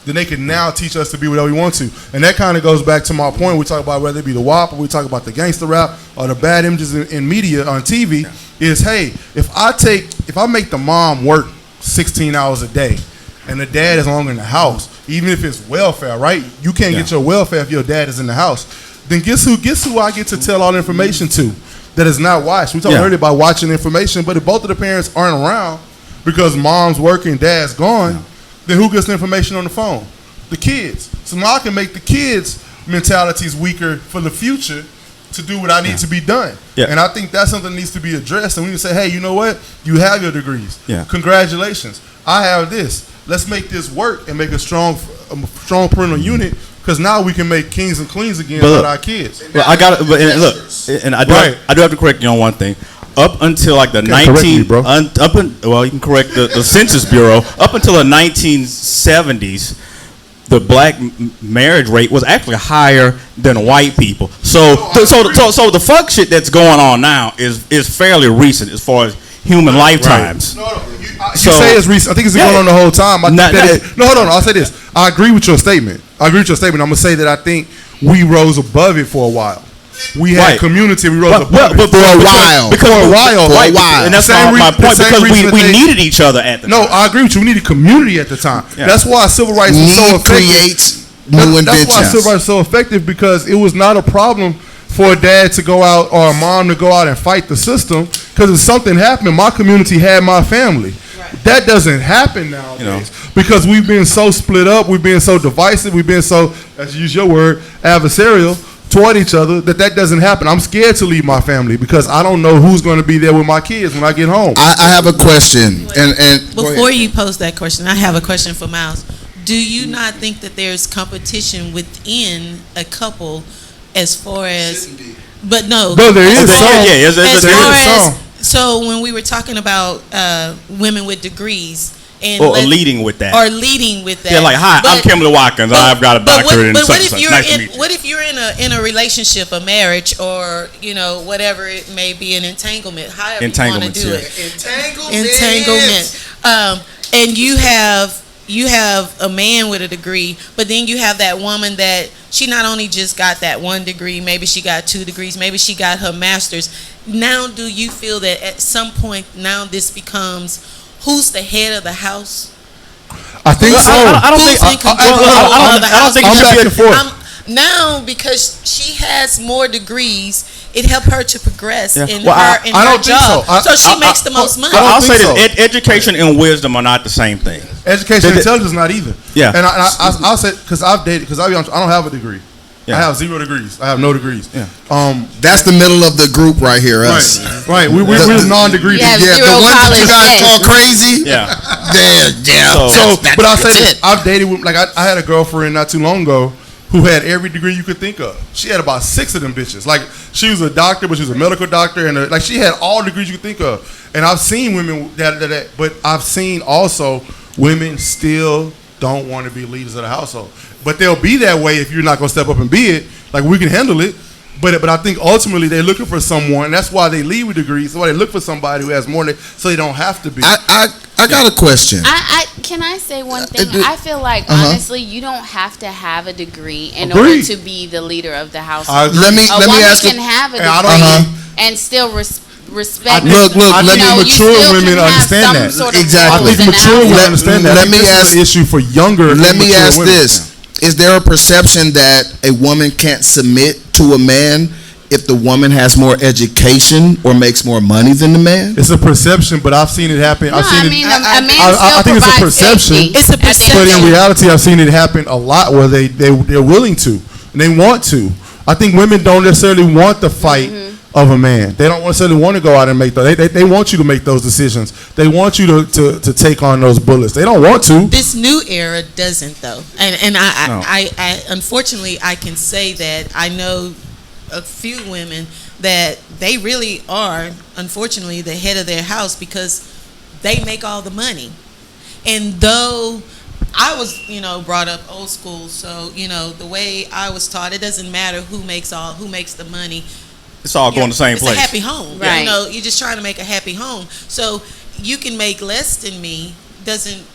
then they can now teach us to be whatever we want to. And that kind of goes back to my point. We talk about whether it be the WAP or we talk about the gangster rap or the bad images in media on TV is, hey, if I make the mom work 16 hours a day and the dad is only in the house, even if it's welfare, right? You can't get your welfare if your dad is in the house. Then guess who I get to tell all the information to that is not watched? We talked earlier about watching information, but if both of the parents aren't around because mom's working, dad's gone, then who gets the information on the phone? The kids. So now I can make the kids' mentalities weaker for the future to do what I need to be done. Yeah. And I think that's something that needs to be addressed. And we can say, hey, you know what? You have your degrees. Yeah. Congratulations. I have this. Let's make this work and make a strong parental unit because now we can make kings and queens again with our kids. Well, I got it. But look, and I do have to correct you on one thing. Up until like the you can correct the Census Bureau. Up until the 1970s, the black marriage rate was actually higher than white people. So the fuck shit that's going on now is fairly recent as far as human lifetimes. You say it's recent. I think it's been going on the whole time. Hold on. I'll say this. I agree with your statement. I'm going to say that I think we rose above it for a while. We had community. We rose above it for a while. And that's my point. Because we needed each other at the time. No, I agree with you. We needed community at the time. Yeah. That's why civil rights was so effective. That's why civil rights was so effective because it was not a problem for a dad to go out or a mom to go out and fight the system. Because if something happened, my community had my family. That doesn't happen nowadays because we've been so split up, we've been so divisive, we've been so, as you use your word, adversarial, to toward each other, that doesn't happen. I'm scared to leave my family because I don't know who's going to be there with my kids when I get home. I have a question, and before you pose that question, I have a question for Miles. Do you not think that there's competition within a couple as far as? But no, there is some. So when we were talking about women with degrees. Or leading with that. Yeah, like, hi, I'm Kimberly Watkins. I've got a doctorate in such and such. Nice to meet you. What if you're in a relationship, a marriage, or whatever it may be, an entanglement, however you want to do it. Entanglement. And you have a man with a degree, but then you have that woman that she not only just got that 1 degree, maybe she got 2 degrees, maybe she got her master's. Now, do you feel that at some point now this becomes who's the head of the house? I think so. I don't think I'm back and forth. Now, because she has more degrees, it helped her to progress in her don't job. think So she makes the most money. I'll say this: education and wisdom are not the same thing. Education and intelligence not either. Yeah. And I'll say because I've dated because I don't have a degree. Yeah. I have 0 degrees. I have no degrees. Yeah. That's the middle of the group right here. Us. Right. We're non-degree. Yeah, the ones that you guys call crazy. Yeah. But I'll say this: I've dated with, like I had a girlfriend not too long ago who had every degree you could think of. She had about 6 of them bitches. Like she was a doctor, but she was a medical doctor, and like she had all degrees you could think of. And I've seen women that, but I've seen also women still don't want to be leaders of the household. But they'll be that way if you're not going to step up and be it. Like we can handle it. But I think ultimately they're looking for someone. That's why they leave with degrees. That's why they look for somebody who has more than so they don't have to be. I got a question. Can I say one thing? I feel like honestly, you don't have to have a degree in order to be the leader of the household. Let me ask you. A woman can have a degree and still respect. Look. I think mature women understand that. Exactly. I think mature women understand that. Let me ask the issue for younger. Let me ask women. this: is there a perception that a woman can't submit to a man if the woman has more education or makes more money than the man? It's a perception, but I've seen it happen. No, I think it's a perception. It's a perception. But in reality, I've seen it happen a lot where they're willing to and they want to. I think women don't necessarily want the fight of a man. They don't necessarily want to go out and make those. They want you to make those decisions. They want you to take on those bullets. They don't want to. This new era doesn't though, and I unfortunately I can say that I know a few women that they really are unfortunately the head of their house because they make all the money. And though I was, brought up old school, so the way I was taught, it doesn't matter who makes the money. It's all going the same place. It's a happy home, right? You're just trying to make a happy home. So you can make less than me doesn't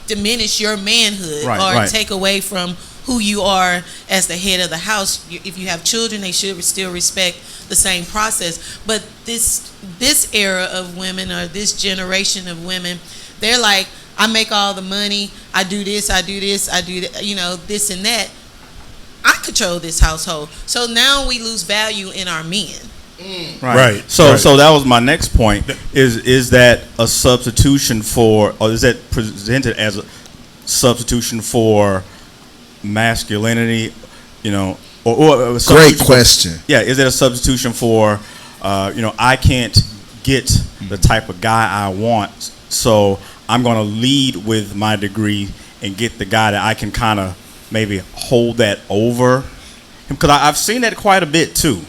diminish your manhood or take away from who you are as the head of the house. If you have children, they should still respect the same process. But this era of women or this generation of women, they're like, I make all the money, I do this, I do that, this and that. I control this household. So now we lose value in our men. Right. So that was my next point. Is that a substitution for, or is that presented as a substitution for masculinity? Or great question. Yeah. Is it a substitution for, I can't get the type of guy I want, so I'm going to lead with my degree and get the guy that I can kind of maybe hold that over him, because I've seen that quite a bit too.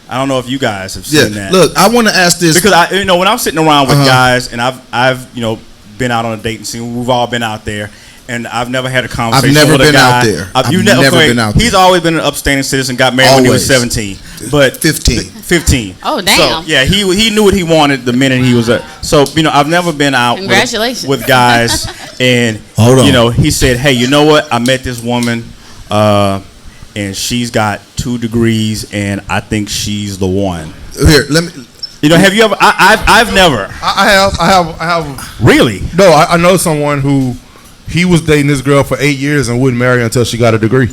I don't know if you guys have seen that. Look, I want to ask this because when I'm sitting around with guys and I've been out on a dating scene, we've all been out there, and I've never had a conversation with a guy. I've never been out there. He's always been an upstanding citizen. Got married when he was 17, but 15. Oh damn! So, yeah, he knew what he wanted the minute he was there. So I've never been out with guys, and he said, hey, you know what? I met this woman, and she's got 2 degrees, and I think she's the one. Here, let me. Have you ever? I've never. I have. Really? No, I know someone who he was dating this girl for 8 years and wouldn't marry her until she got a degree.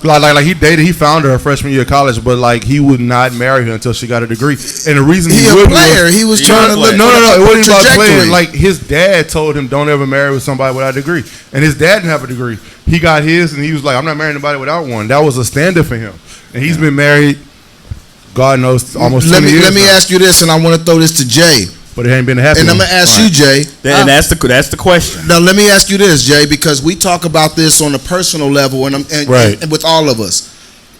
Like he found her freshman year of college, but like he would not marry her until she got a degree. And the reason he was trying to look. No, it wasn't about playing. Like his dad told him, don't ever marry with somebody without a degree. And his dad didn't have a degree. He got his, and he was like, I'm not marrying anybody without one. That was a standard for him. And he's been married God knows, almost 20 years. Let me ask you this, and I want to throw this to Jay. But it ain't been happening. And I'm gonna ask you, Jay. And that's the question. Now let me ask you this, Jay, because we talk about this on a personal level, and with all of us.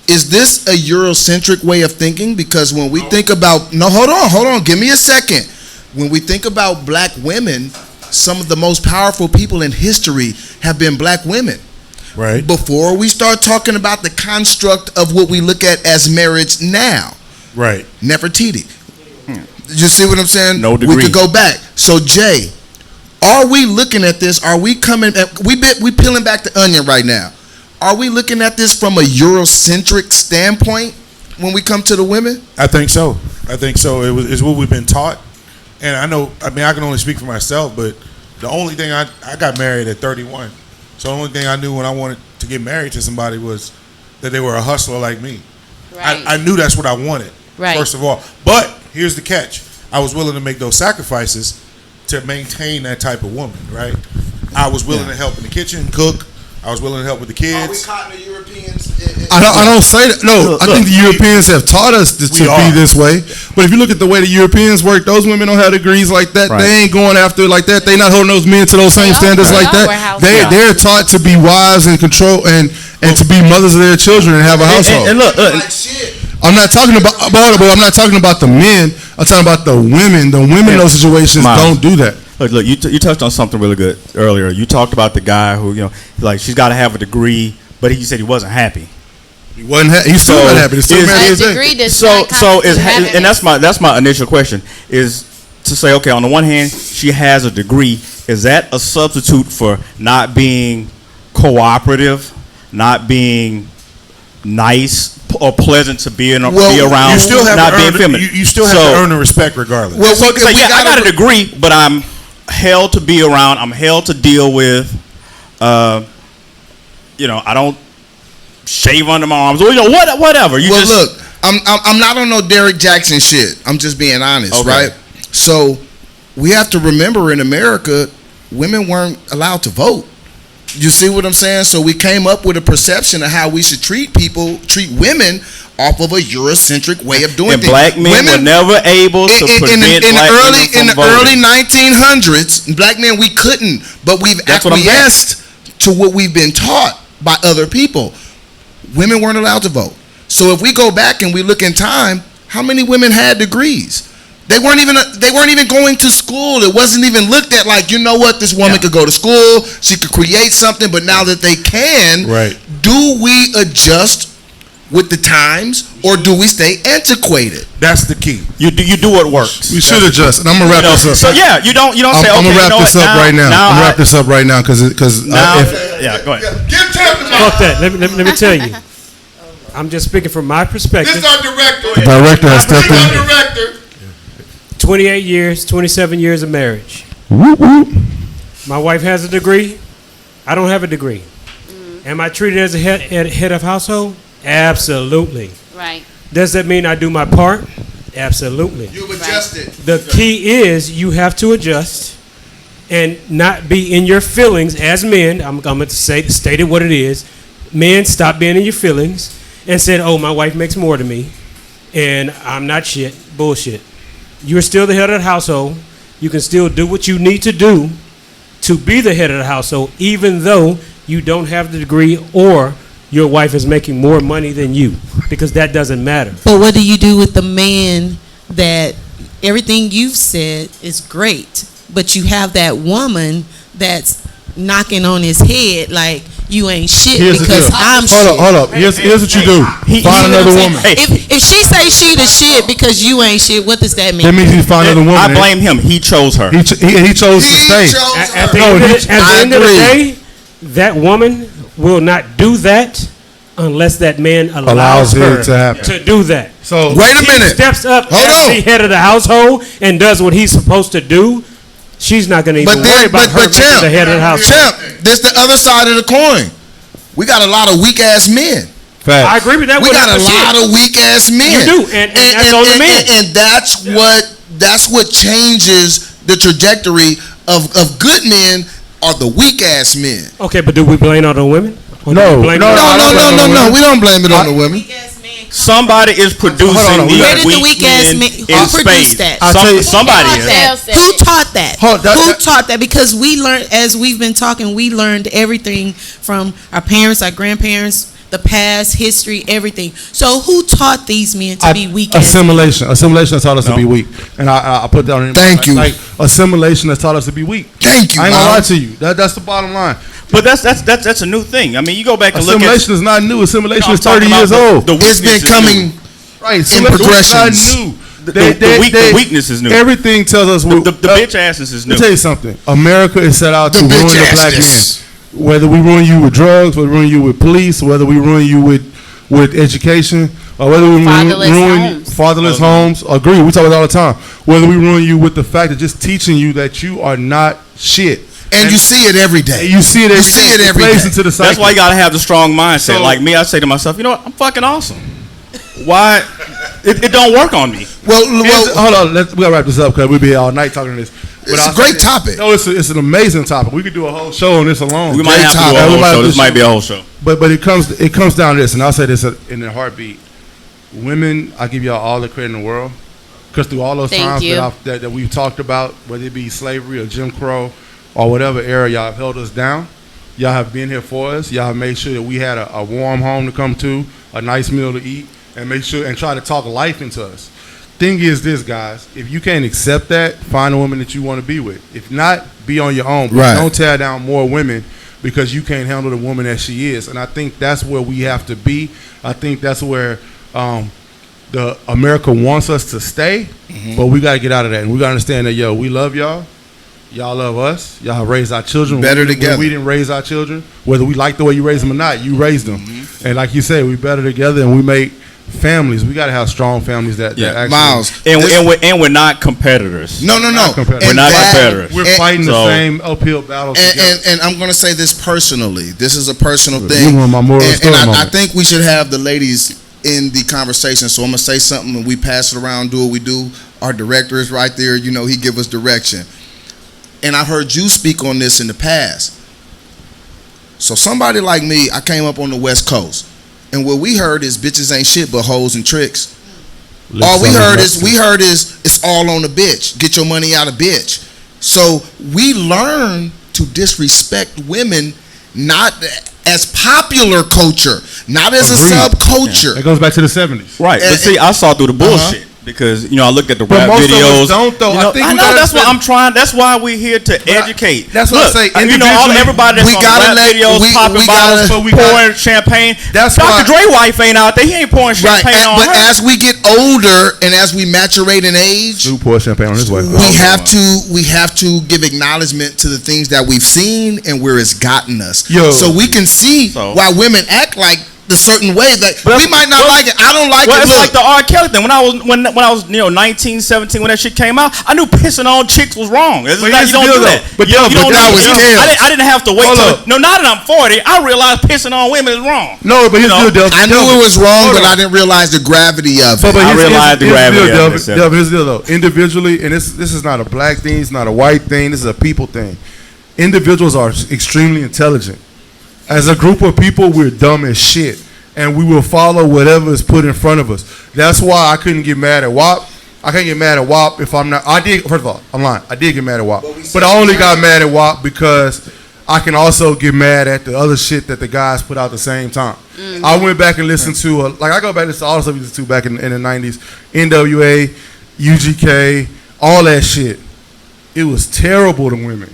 Is this a Eurocentric way of thinking? Because when we think about hold on, give me a second. When we think about black women, some of the most powerful people in history have been black women. Right. Before we start talking about the construct of what we look at as marriage now. Right. Nefertiti. You see what I'm saying? No degree. We could go back. So Jay, are we looking at this? Are we coming? We peeling back the onion right now. Are we looking at this from a Eurocentric standpoint when we come to the women? I think so. It's what we've been taught. And I can only speak for myself, but the only thing I got married at 31. So the only thing I knew when I wanted to get married to somebody was that they were a hustler like me. Right. I knew that's what I wanted, Right. first of all. But here's the catch. I was willing to make those sacrifices to maintain that type of woman, right? I was willing to help in the kitchen, cook. I was willing to help with the kids. Are we caught in the Europeans? I don't say that. No, I think the Europeans have taught us to be this way. But if you look at the way the Europeans work, those women don't have degrees like that. Right. They ain't going after it like that. They not holding those men to those same standards like that. They're taught to be wives and control and to be mothers of their children and have a household. And look, I'm not talking about I'm not talking about the men. I'm talking about the women. The women in those situations don't do that. Look, you touched on something really good earlier. You talked about the guy who, like, she's got to have a degree, but he said he wasn't happy. He wasn't. He's still not happy. He's still married. And that's my initial question is to say, okay, on the one hand, she has a degree. Is that a substitute for not being cooperative, not being nice or pleasant to be around? You still have not to being earn, feminine. You still have to earn the respect regardless. Well, I got a degree, but I'm held to be around. I'm held to deal with. I don't shave under my arms. Whatever. Look, I'm not on no Derek Jackson shit. I'm just being honest, right? So we have to remember in America, women weren't allowed to vote. You see what I'm saying? So we came up with a perception of how we should treat women off of a Eurocentric way of doing and things. Black men were never able to prevent black women from in the voting. early 1900s, black men, we couldn't, but we've acquiesced to what we've been taught by other people. Women weren't allowed to vote. So if we go back and we look in time, how many women had degrees? They weren't even going to school. It wasn't even looked at like, you know what, this woman could go to school, she could create something, but now that they can, do we adjust with the times or do we stay antiquated? That's the key. You do what works. We should adjust. And I'm gonna wrap this up. So yeah, you don't say, okay, I'm gonna wrap this up right now. I'm gonna wrap this up right now because go ahead. Fuck that. Let me tell you. I'm just speaking from my perspective. This is our director. The director has stepped in. 28 years, 27 years of marriage. My wife has a degree. I don't have a degree. Am I treated as a head of household? Absolutely. Right. Does that mean I do my part? Absolutely. You've adjusted. The key is you have to adjust and not be in your feelings as men. I'm going to state it what it is. Men, stop being in your feelings and said, oh, my wife makes more than me and I'm not shit. Bullshit. You're still the head of the household. You can still do what you need to do to be the head of the household, even though you don't have the degree or your wife is making more money than you, because that doesn't matter. But what do you do with the man that everything you've said is great, but you have that woman that's knocking on his head like you ain't shit because I'm shit. Hold up. Here's what you do. Find another woman. If she say she the shit because you ain't shit, what does that mean? That means you find another woman. I blame him. He chose her. He chose to stay. At the end of the day, that woman will not do that unless that man allows her to do that. So wait a minute. Steps up as the head of the household and does what he's supposed to do. She's not going to even worry about her being the head of the household. Champ, this the other side of the coin. We got a lot of weak ass men. Facts. I agree with that. We got a lot of weak ass men. You do, and that's on the men. And that's what changes the trajectory of good men are the weak ass men. Okay, but do we blame it on the women? No. We don't blame it on the women. Weak ass man somebody is producing these Where did the weak weak ass men men in who produced space. that? Somebody is. Who taught that? Hold, Who taught that? Because we learned, as we've been talking, we learned everything from our parents, our grandparents, the past, history, everything. So who taught these men to be weak? Assimilation. Assimilation has taught us to be weak. And I put that on. Thank you. Like, assimilation has taught us to be weak. Thank you. I ain't gonna lie to you. That's the bottom line. But that's a new thing. I mean, you go back and look at. Assimilation is not new. Assimilation I'm is 30 talking years about old. the It's been weakness is coming new. Right. in progressions. It's not new. The weakness is new. Everything tells us The bitch asses is new. Let me tell you something. America is set out to The ruin bitch the black assness. man. Whether we ruin you with drugs, whether we ruin you with police, whether we ruin you with education, or whether we Fatherless ruin homes. fatherless homes. Agree. We talk about it all the time. Whether we ruin you with the fact of just teaching you that you are not shit. And you see it every day. You see it every see day. it every plays day. into the That's psyche. why you gotta have the strong mindset. So- Like me, I say to myself, you know what? I'm fucking awesome. Why? It don't work on me. Well, Hold on. We gotta wrap this up because we'll be here all night talking this. it's I'll a say great this. topic. No, it's an amazing topic. We could do a whole show on this alone. We might have to do topic. a We whole might show. have This to might show. be a whole show. But it comes down to this, and I'll say this in a heartbeat. Women, I give y'all all the credit in the world, because through all those Thank times you. that we've talked about, whether it be slavery or Jim Crow or whatever era y'all have held us down, y'all have been here for us. Y'all have made sure that we had a warm home to come to, a nice meal to eat, and make sure and try to talk life into us. Thing is this, guys, if you can't accept that, find a woman that you want to be with. If not, be on your own. But Right. don't tear down more women because you can't handle the woman that she is. And I think that's where we have to be. I think that's where the America wants us to stay, but we got to get out of that. And we got to understand that, yo, we love y'all. Y'all love us. Y'all have raised our children. Better When together. we didn't raise our children, whether we like the way you raised them or not, you raised them. And like you said, we better together and we make families. We got to have strong families that actually. Miles. And we're not competitors. No. Not competitive. We're And not that- competitors. We're and- fighting the So- same uphill battles together. And I'm going to say this personally. This is a personal You're thing. one of my moral And story I moments. think we should have the ladies in the conversation. So I'm going to say something and we pass it around, do what we do. Our director is right there. You know, he give us direction. And I've heard you speak on this in the past. So somebody like me, I came up on the West Coast. And what we heard is bitches ain't shit but hoes and tricks. All we heard is it's all on the bitch. Get your money out of bitch. So we learn to disrespect women, not as popular culture, not as Agreed. a subculture. It goes back to the 70s. Right, but see, I saw through the bullshit because I looked at the rap most of us videos. don't, though. You know, I think I we know gotta that's what spend- I'm trying. That's why we're here to educate. that's what I say, Everybody that's we on gotta rap let- videos, we popping gotta- bottles, we gotta- pouring champagne. That's Dr. why- Dre wife ain't out there. He ain't pouring Right, champagne on but her. as we get older and as we maturate in age, Who pour champagne on his way? we have to give acknowledgement to the things that we've seen and where it's gotten us. Yo. So we can see So- why women act like the certain way that But we might not like it. I don't like Well, it. it's Look, like the R. Kelly thing. When I was 19, 17, when that shit came out, I knew pissing on chicks was wrong. It's But not, here's you don't the do deal, that. though. But you don't that do was it. tails. I didn't have to wait Hold till. up. No, now that I'm 40, I realized pissing on women is wrong. No, but here's the deal, I knew it was wrong, but I didn't realize the gravity of it. But I realized the gravity of Delvin, it. Delvin, here's the deal, though. Individually, and this is not a black thing, it's not a white thing, this is a people thing. Individuals are extremely intelligent. As a group of people, we're dumb as shit, and we will follow whatever is put in front of us. That's why I couldn't get mad at WAP. I can't get mad at WAP if I'm not. First of all, I'm lying. I did get mad at WAP, but I only got mad at WAP because I can also get mad at the other shit that the guys put out at the same time. I went back and listened to I go back to all the stuff we listened to back in the 90s, NWA, UGK, all that shit. It was terrible to women.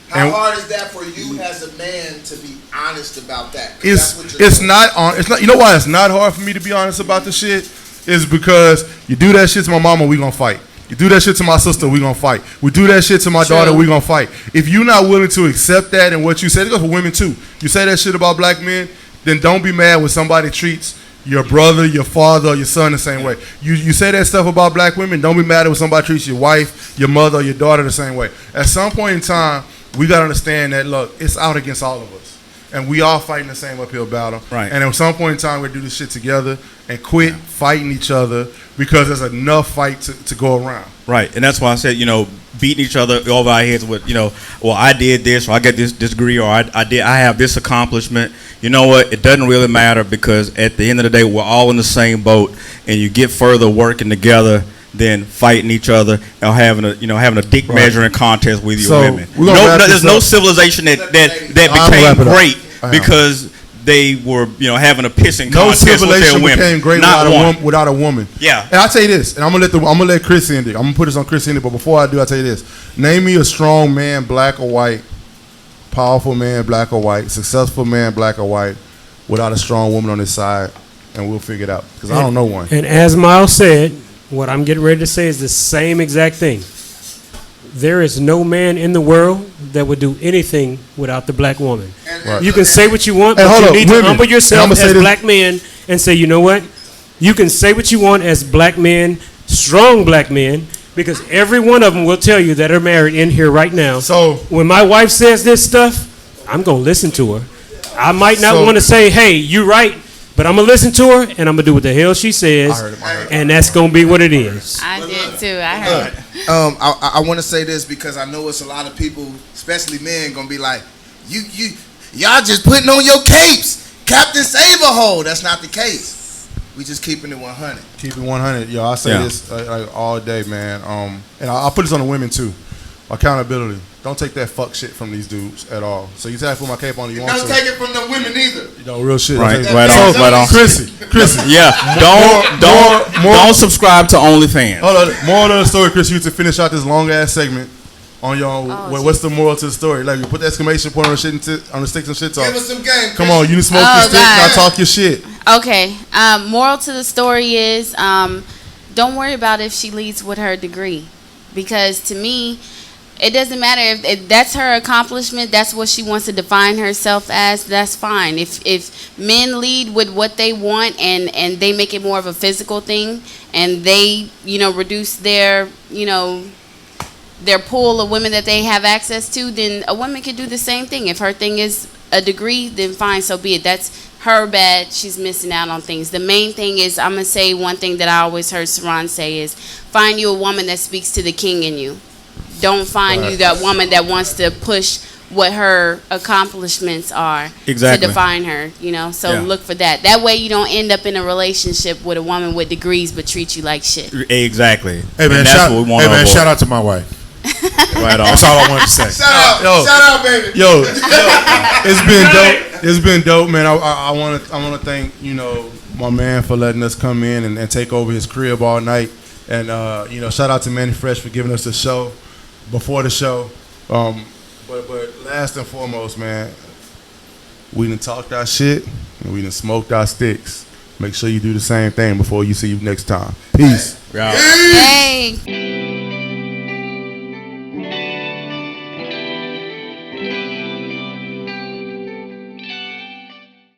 How hard is that for you as a man to be honest about that? 'Cause that's what you're It's doing. not. You know why it's not hard for me to be honest about the shit? Is because you do that shit to my mama, we gonna fight. You do that shit to my sister, we gonna fight. We do that shit to my daughter, we gonna fight. If you're not willing to accept that and what you say, it goes for women too. You say that shit about black men, then don't be mad when somebody treats your brother, your father, or your son the same way. You say that stuff about black women, don't be mad when somebody treats your wife, your mother, or your daughter the same way. At some point in time, we gotta understand that, look, it's out against all of us. and we all fighting the same uphill battle. Right. And at some point in time, we do this shit together and quit fighting each other because there's enough fight to go around. Right, and that's why I said, beating each other over our heads with, well, I did this, or I got this degree, or I have this accomplishment. You know what? It doesn't really matter, because at the end of the day, we're all in the same boat, and you get further working together than fighting each other or having a dick measuring contest with your women. There's no civilization that became great because they were having a pissing contest with their civilization women. Became great without a woman. Yeah. And I'll tell you this, and I'm gonna let Chris end it. I'm gonna put this on Chris end it, but before I do, I'll tell you this. Name me a strong man, black or white, powerful man, black or white, successful man, black or white, without a strong woman on his side, and we'll figure it out. Because I don't know one. And as Miles said, what I'm getting ready to say is the same exact thing. There is no man in the world that would do anything without the black woman. Right. You can say what you want, Hey, but you hold need up, to women. humble yourself I'ma say as this. black men and say, you know what? You can say what you want as black men, strong black men, because every one of them will tell you that are married in here right now. So when my wife says this stuff, I'm going to listen to her. I might not want to say, hey, you right, but I'm going to listen to her, and I'm going to do what the hell she says, and that's going to be what it is. I did too. I heard. I want to say this because I know it's a lot of people, especially men, gonna be like, y'all just putting on your capes, Captain Save-A-Hole. That's not the case. We just keeping it 100. Keep it 100. Yo, I say this like all day, man. And I'll put this on the women too. Accountability. Don't take that fuck shit from these dudes at all. So you tell me to put my cape on, you want to. Don't take it from the women either. Real shit. Right on. Crissy. Yeah, don't subscribe to OnlyFans. Hold on. Moral of the story, Chris, you to finish out this long ass segment on your what's the moral to the story? Like, you put the exclamation point on the Sticks and Shit Talk. Give us some game. Come on, you smoke your stick, now talk your shit. Okay. Moral to the story is don't worry about if she leads with her degree, because to me, it doesn't matter if that's her accomplishment. That's what she wants to define herself as. That's fine. If men lead with what they want and they make it more of a physical thing, and they reduce their their pool of women that they have access to, then a woman can do the same thing. If her thing is a degree, then fine, so be it. That's her bad. She's missing out on things. The main thing is, I'm gonna say one thing that I always heard Cerrone say is, find you a woman that speaks to the king in you. Don't find you that woman that wants to push what her accomplishments are to define her, So look for that. That way you don't end up in a relationship with a woman with degrees but treat you like shit. Exactly. Hey man, shout out to my wife. Right on. That's all I wanted to say. Shout out, baby. Yo, it's been dope. It's been dope, man. I want to thank my man for letting us come in and take over his crib all night, and shout out to Manny Fresh for giving us the show before the show. But last and foremost, man, we done talked our shit and we done smoked our sticks. Make sure you do the same thing before you see you next time. Peace. Hey.